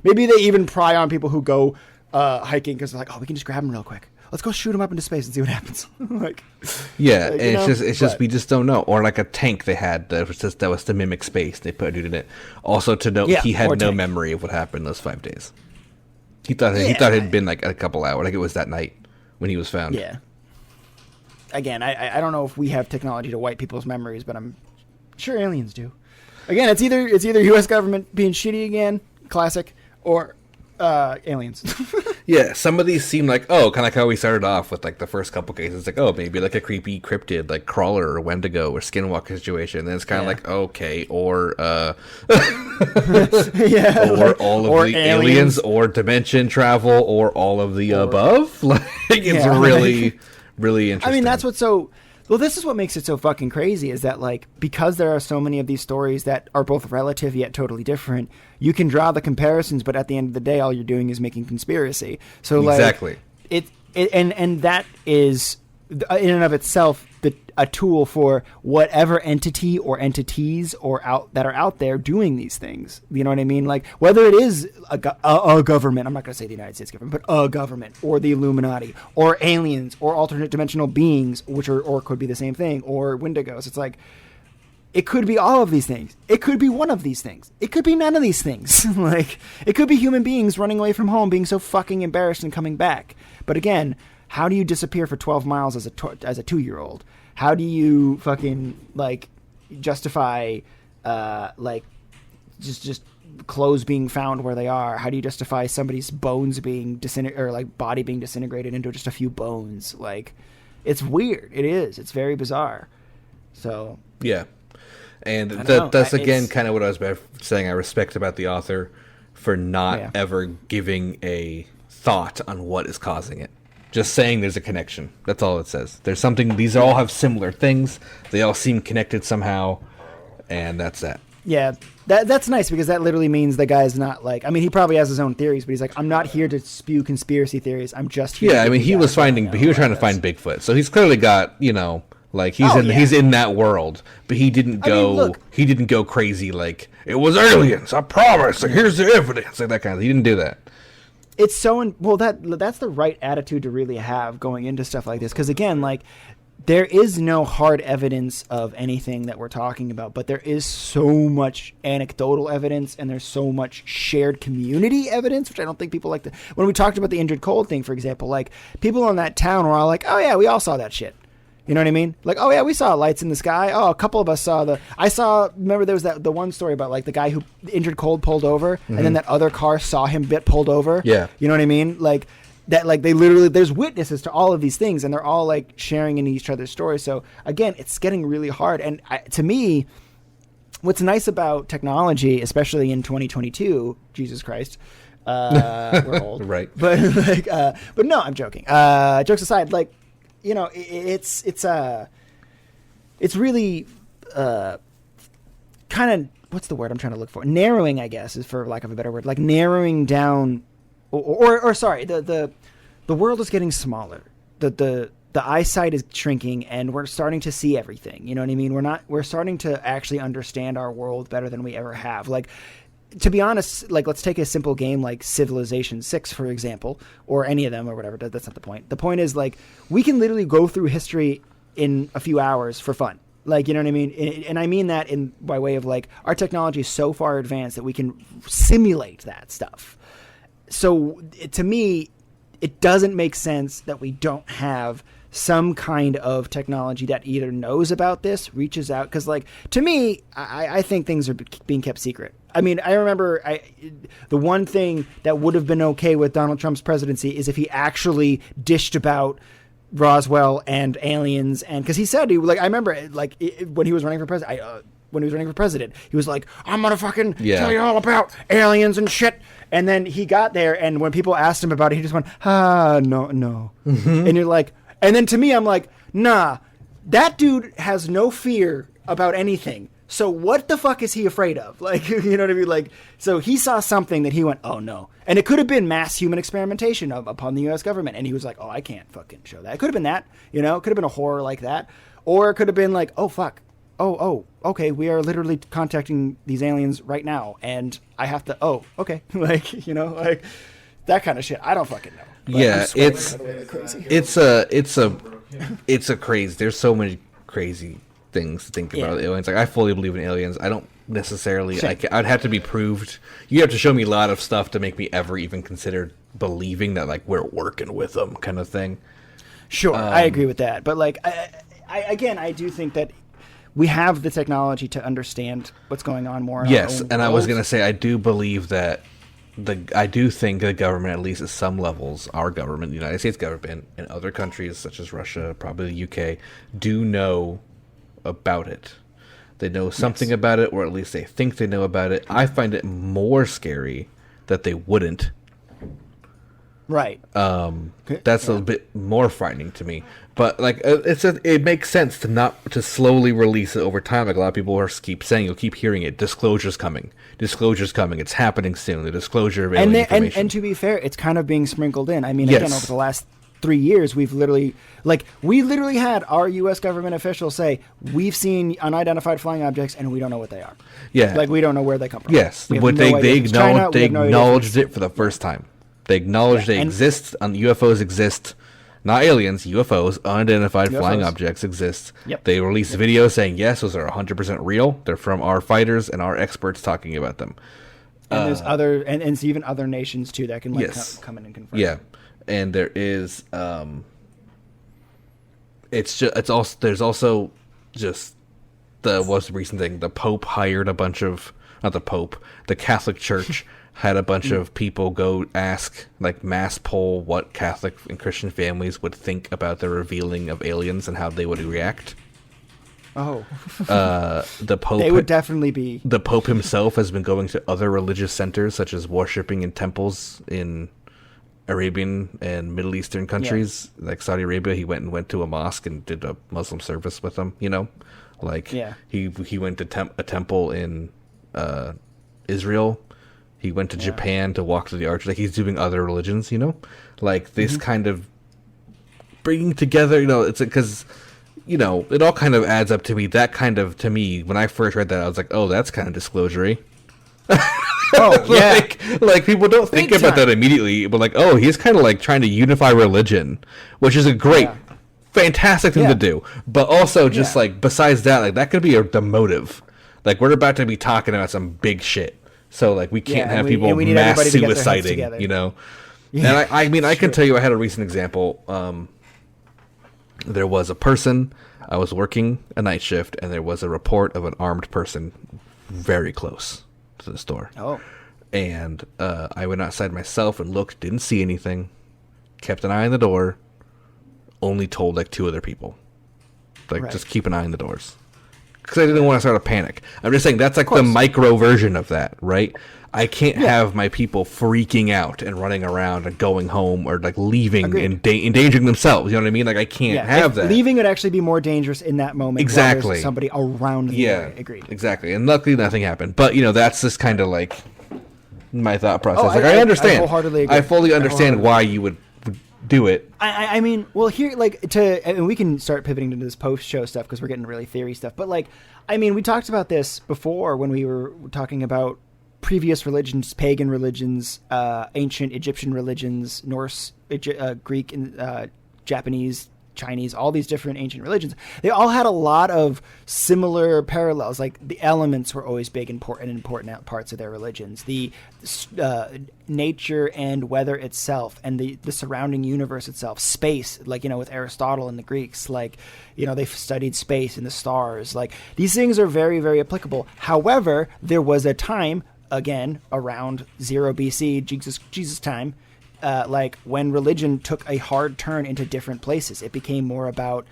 Maybe they even pry on people who go hiking because they're like, oh, we can just grab them real quick. Let's go shoot them up into space and see what happens. It's just we just don't know. Or like a tank they had that was to mimic space. They put a dude in it. Also to note, he had no memory of what happened those 5 days. He thought it had been like a couple hours, like it was that night when he was found. Yeah. Again, I don't know if we have technology to wipe people's memories, but I'm sure aliens do. Again, it's either U.S. government being shitty again, classic, or aliens. Yeah, some of these seem like, kind of like how we started off with like the first couple cases, like, maybe like a creepy cryptid like crawler or Wendigo or skinwalker situation. And then it's kind of like, okay, or or all of the aliens or dimension travel or all of the above. Like, it's really interesting. I mean, that's what's so. Well, this is what makes it so fucking crazy is that, like, because there are so many of these stories that are both relative yet totally different, you can draw the comparisons, but at the end of the day, all you're doing is making conspiracy. So, like, exactly. And that is, in and of itself, a tool for whatever entity or entities that are out there doing these things. You know what I mean? Like, whether it is a government, I'm not going to say the United States government, but a government, or the Illuminati, or aliens, or alternate dimensional beings, or could be the same thing, or Wendigos. It's like, it could be all of these things. It could be one of these things. It could be none of these things. Like, it could be human beings running away from home, being so fucking embarrassed and coming back. But again, how do you disappear for 12 miles as a 2-year-old? How do you fucking, like, justify, just clothes being found where they are? How do you justify somebody's bones being body being disintegrated into just a few bones? Like, it's weird. It is. It's very bizarre. So. Yeah. And that's again kind of what I was saying. I respect about the author for not ever giving a thought on what is causing it. Just saying there's a connection. That's all it says. There's something. These all have similar things. They all seem connected somehow, and that's that. Yeah, that's nice because that literally means the guy's not like. I mean, he probably has his own theories, but he's like, I'm not here to spew conspiracy theories. I'm just here. Yeah, I mean, he was trying to find Bigfoot, so he's clearly got like he's in that world, but he didn't go crazy like it was aliens. I promise. Like, here's the evidence, like that kind of. He didn't do that. It's so that's the right attitude to really have going into stuff like this, because again, like, there is no hard evidence of anything that we're talking about, but there is so much anecdotal evidence and there's so much shared community evidence, which I don't think people like to. When we talked about the injured cold thing, for example, like, people in that town were all like, oh yeah, we all saw that shit. You know what I mean? Like, oh yeah, we saw lights in the sky. Oh, a couple of us saw remember there was the one story about, like, the guy who injured cold pulled over, and then that other car saw him pulled over. Yeah. You know what I mean? Like, that, like, they literally, there's witnesses to all of these things, and they're all, like, sharing in each other's stories. So again, it's getting really hard. And to me, what's nice about technology, especially in 2022, Jesus Christ, we're old. Right. But like, but no, I'm joking. Jokes aside, like, it's really kind of, what's the word I'm trying to look for? Narrowing, I guess, is for lack of a better word. Like, narrowing down, or sorry, the world is getting smaller. The eyesight is shrinking, and we're starting to see everything. You know what I mean? We're starting to actually understand our world better than we ever have. Like, to be honest, like, let's take a simple game like Civilization 6, for example, or any of them or whatever. That's not the point. The point is, like, we can literally go through history in a few hours for fun. Like, you know what I mean? And I mean that by way of, like, our technology is so far advanced that we can simulate that stuff. So to me, it doesn't make sense that we don't have some kind of technology that either knows about this, reaches out. Because, like, to me, I think things are being kept secret. I mean, I remember the one thing that would have been okay with Donald Trump's presidency is if he actually dished about Roswell and aliens, and because he said I remember, like, when he was running for president, he was like, I'm gonna fucking tell you all about aliens and shit. And then he got there, and when people asked him about it, he just went, no. Mm-hmm. And you're like, and then to me, I'm like, nah, that dude has no fear about anything. So what the fuck is he afraid of? Like, you know what I mean? Like, so he saw something that he went, oh no. And it could have been mass human experimentation upon the U.S. government. And he was like, oh, I can't fucking show that. It could have been that, you know, it could have been a horror like that. Or it could have been like, oh, fuck. Oh, okay. We are literally contacting these aliens right now. And I have to, okay. Like, you know, like that kind of shit. I don't fucking know. But yeah, it's a crazy. There's so many crazy things to think about aliens. Like, I fully believe in aliens. I don't necessarily. I'd have to be proved. You have to show me a lot of stuff to make me ever even consider believing that, like, we're working with them, kind of thing. Sure, I agree with that. But like, I do think that we have the technology to understand what's going on more. Yes, and I was gonna say I do believe that. I do think the government, at least at some levels, our government, the United States government, and other countries such as Russia, probably the UK, do know about it. They know something about it, or at least they think they know about it. I find it more scary that they wouldn't. Right. That's a bit more frightening to me. But like, it makes sense to slowly release it over time. Like a lot of people keep saying, you'll keep hearing it. Disclosure's coming. Disclosure's coming. It's happening soon. The disclosure of alien information. And to be fair, it's kind of being sprinkled in. I mean, again, over the last 3 years, we literally had our U.S. government officials say, we've seen unidentified flying objects and we don't know what they are. Yeah. Like, we don't know where they come from. Yes. But they acknowledged it for the first time. They acknowledged they exist. UFOs exist. Not aliens, UFOs, unidentified flying objects exist. Yep. They released videos saying, yes, those are 100% real. They're from our fighters and our experts talking about them. And there's and even other nations, too, that can come in and confirm. Yeah. And there is, there's also just what's the recent thing? The Pope hired a bunch of, not the Pope, the Catholic Church had a bunch of people go ask, like, mass poll what Catholic and Christian families would think about the revealing of aliens and how they would react. Oh. The Pope... They would definitely be... The Pope himself has been going to other religious centers, such as worshipping in temples in Arabian and Middle Eastern countries. Like Saudi Arabia, he went to a mosque and did a Muslim service with them, you know? Like, he went to a temple in Israel. He went to Japan to walk to the arch. Like, he's doing other religions, you know? Like, this kind of bringing together, you know, it's because, you know, it all kind of adds up to me. That kind of, to me, when I first read that, I was like, oh, that's kind of disclosure-y. Oh, yeah. like, people don't think about that immediately, but like, oh, he's kind of like trying to unify religion, which is a great, fantastic thing to do. But also, just like, besides that, like, that could be the motive. Like, we're about to be talking about some big shit. So, like, we can't have people mass suiciding, you know? Yeah. And I mean, I can tell you I had a recent example. There was a person, I was working a night shift, and there was a report of an armed person very close to the store. Oh. And I went outside myself and looked, didn't see anything, kept an eye on the door, only told, like, 2 other people. Like, just keep an eye on the doors. Because I didn't want to start a panic. I'm just saying that's like the micro version of that, right? I can't have my people freaking out and running around and going home or like leaving and endangering themselves. You know what I mean? Like I can't have that. Leaving would actually be more dangerous in that moment. Exactly. While there's somebody around the area. Agreed. Exactly. And luckily nothing happened. But you know that's just kind of like my thought process. I understand. I wholeheartedly agree. I fully understand why you would do it. I mean, well, here, like, and we can start pivoting into this post-show stuff because we're getting really theory stuff. But, like, I mean, we talked about this before when we were talking about previous religions, pagan religions, ancient Egyptian religions, Norse, Greek, and Japanese, Chinese, all these different ancient religions. They all had a lot of similar parallels. Like the elements were always big and important parts of their religions. The nature and weather itself, and the surrounding universe itself, space. Like, you know, with Aristotle and the Greeks, like, you know, they've studied space and the stars. Like these things are very, very applicable. However, there was a time, again, around 0 BC, Jesus time. Like when religion took a hard turn into different places, it became more about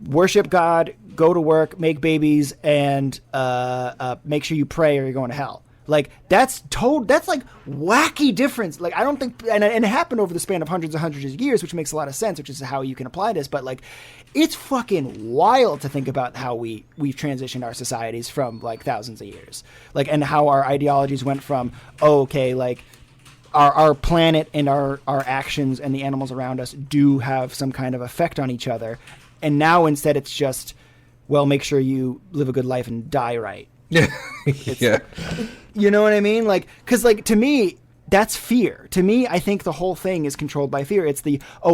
worship God, go to work, make babies, and make sure you pray or you're going to hell. Like that's like wacky difference. Like I don't think, and it happened over the span of hundreds of years, which makes a lot of sense, which is how you can apply this. But like, it's fucking wild to think about how we've transitioned our societies from like thousands of years, like, and how our ideologies went from like our planet and our actions and the animals around us do have some kind of effect on each other, and now instead it's just, well, make sure you live a good life and die right. Yeah. Yeah. You know what I mean? Like, because like to me, that's fear. To me, I think the whole thing is controlled by fear. It's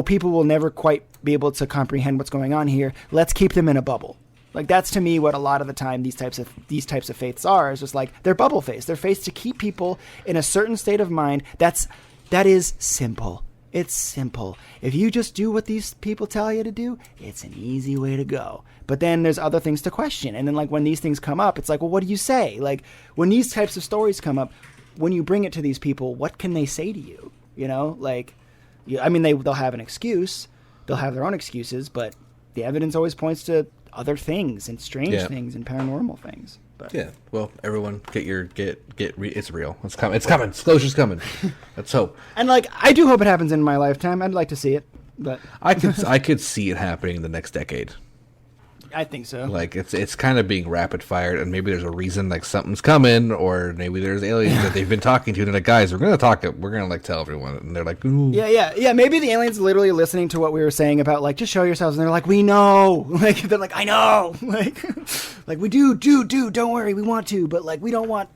people will never quite be able to comprehend what's going on here. Let's keep them in a bubble. Like that's to me what a lot of the time these types of faiths are. Is just like they're bubble faiths. They're faiths to keep people in a certain state of mind. That is simple. It's simple. If you just do what these people tell you to do, it's an easy way to go. But then there's other things to question. And then like when these things come up, it's like, well, what do you say? Like when these types of stories come up, when you bring it to these people, what can they say to you? You know, like, I mean, they'll have an excuse. They'll have their own excuses, but the evidence always points to other things and strange things and paranormal things. But yeah, well, everyone, it's real. It's coming. It's coming. Disclosure's coming. Let's hope. And like, I do hope it happens in my lifetime. I'd like to see it, but I could see it happening in the next decade. I think so. Like it's kind of being rapid fired, and maybe there's a reason, like something's coming, or maybe there's aliens that they've been talking to, and they're like, guys, we're gonna like tell everyone, and they're like, ooh. Yeah. Maybe the aliens literally listening to what we were saying about like just show yourselves, and they're like, we know, like they're like, I know, like we do, don't worry, we want to, but like we don't want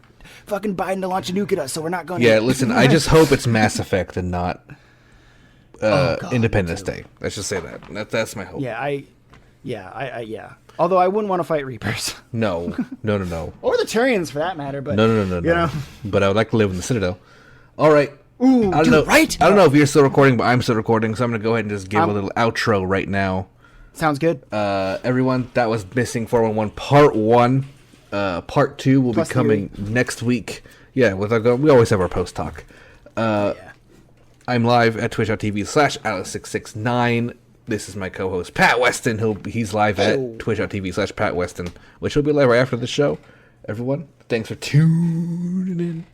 fucking Biden to launch a nuke at us, so we're not going. Yeah, listen, I just hope it's Mass Effect and not Independence Day. Let's just say that. That's my hope. Yeah. Although I wouldn't want to fight Reapers. No. Or the Turians for that matter, but No. You know? But I would like to live in the Citadel. All right. Ooh, I don't know. right? I don't know if you're still recording, but I'm still recording, so I'm going to go ahead and just give a little outro right now. Sounds good. Everyone, that was Missing 411 Part 1. Part 2 will be coming next week. Yeah, we always have our post talk. I'm live at twitch.tv/Alice669. This is my co-host, Pat Weston. He's live at twitch.tv/Pat Weston, which will be live right after the show. Everyone, thanks for tuning in.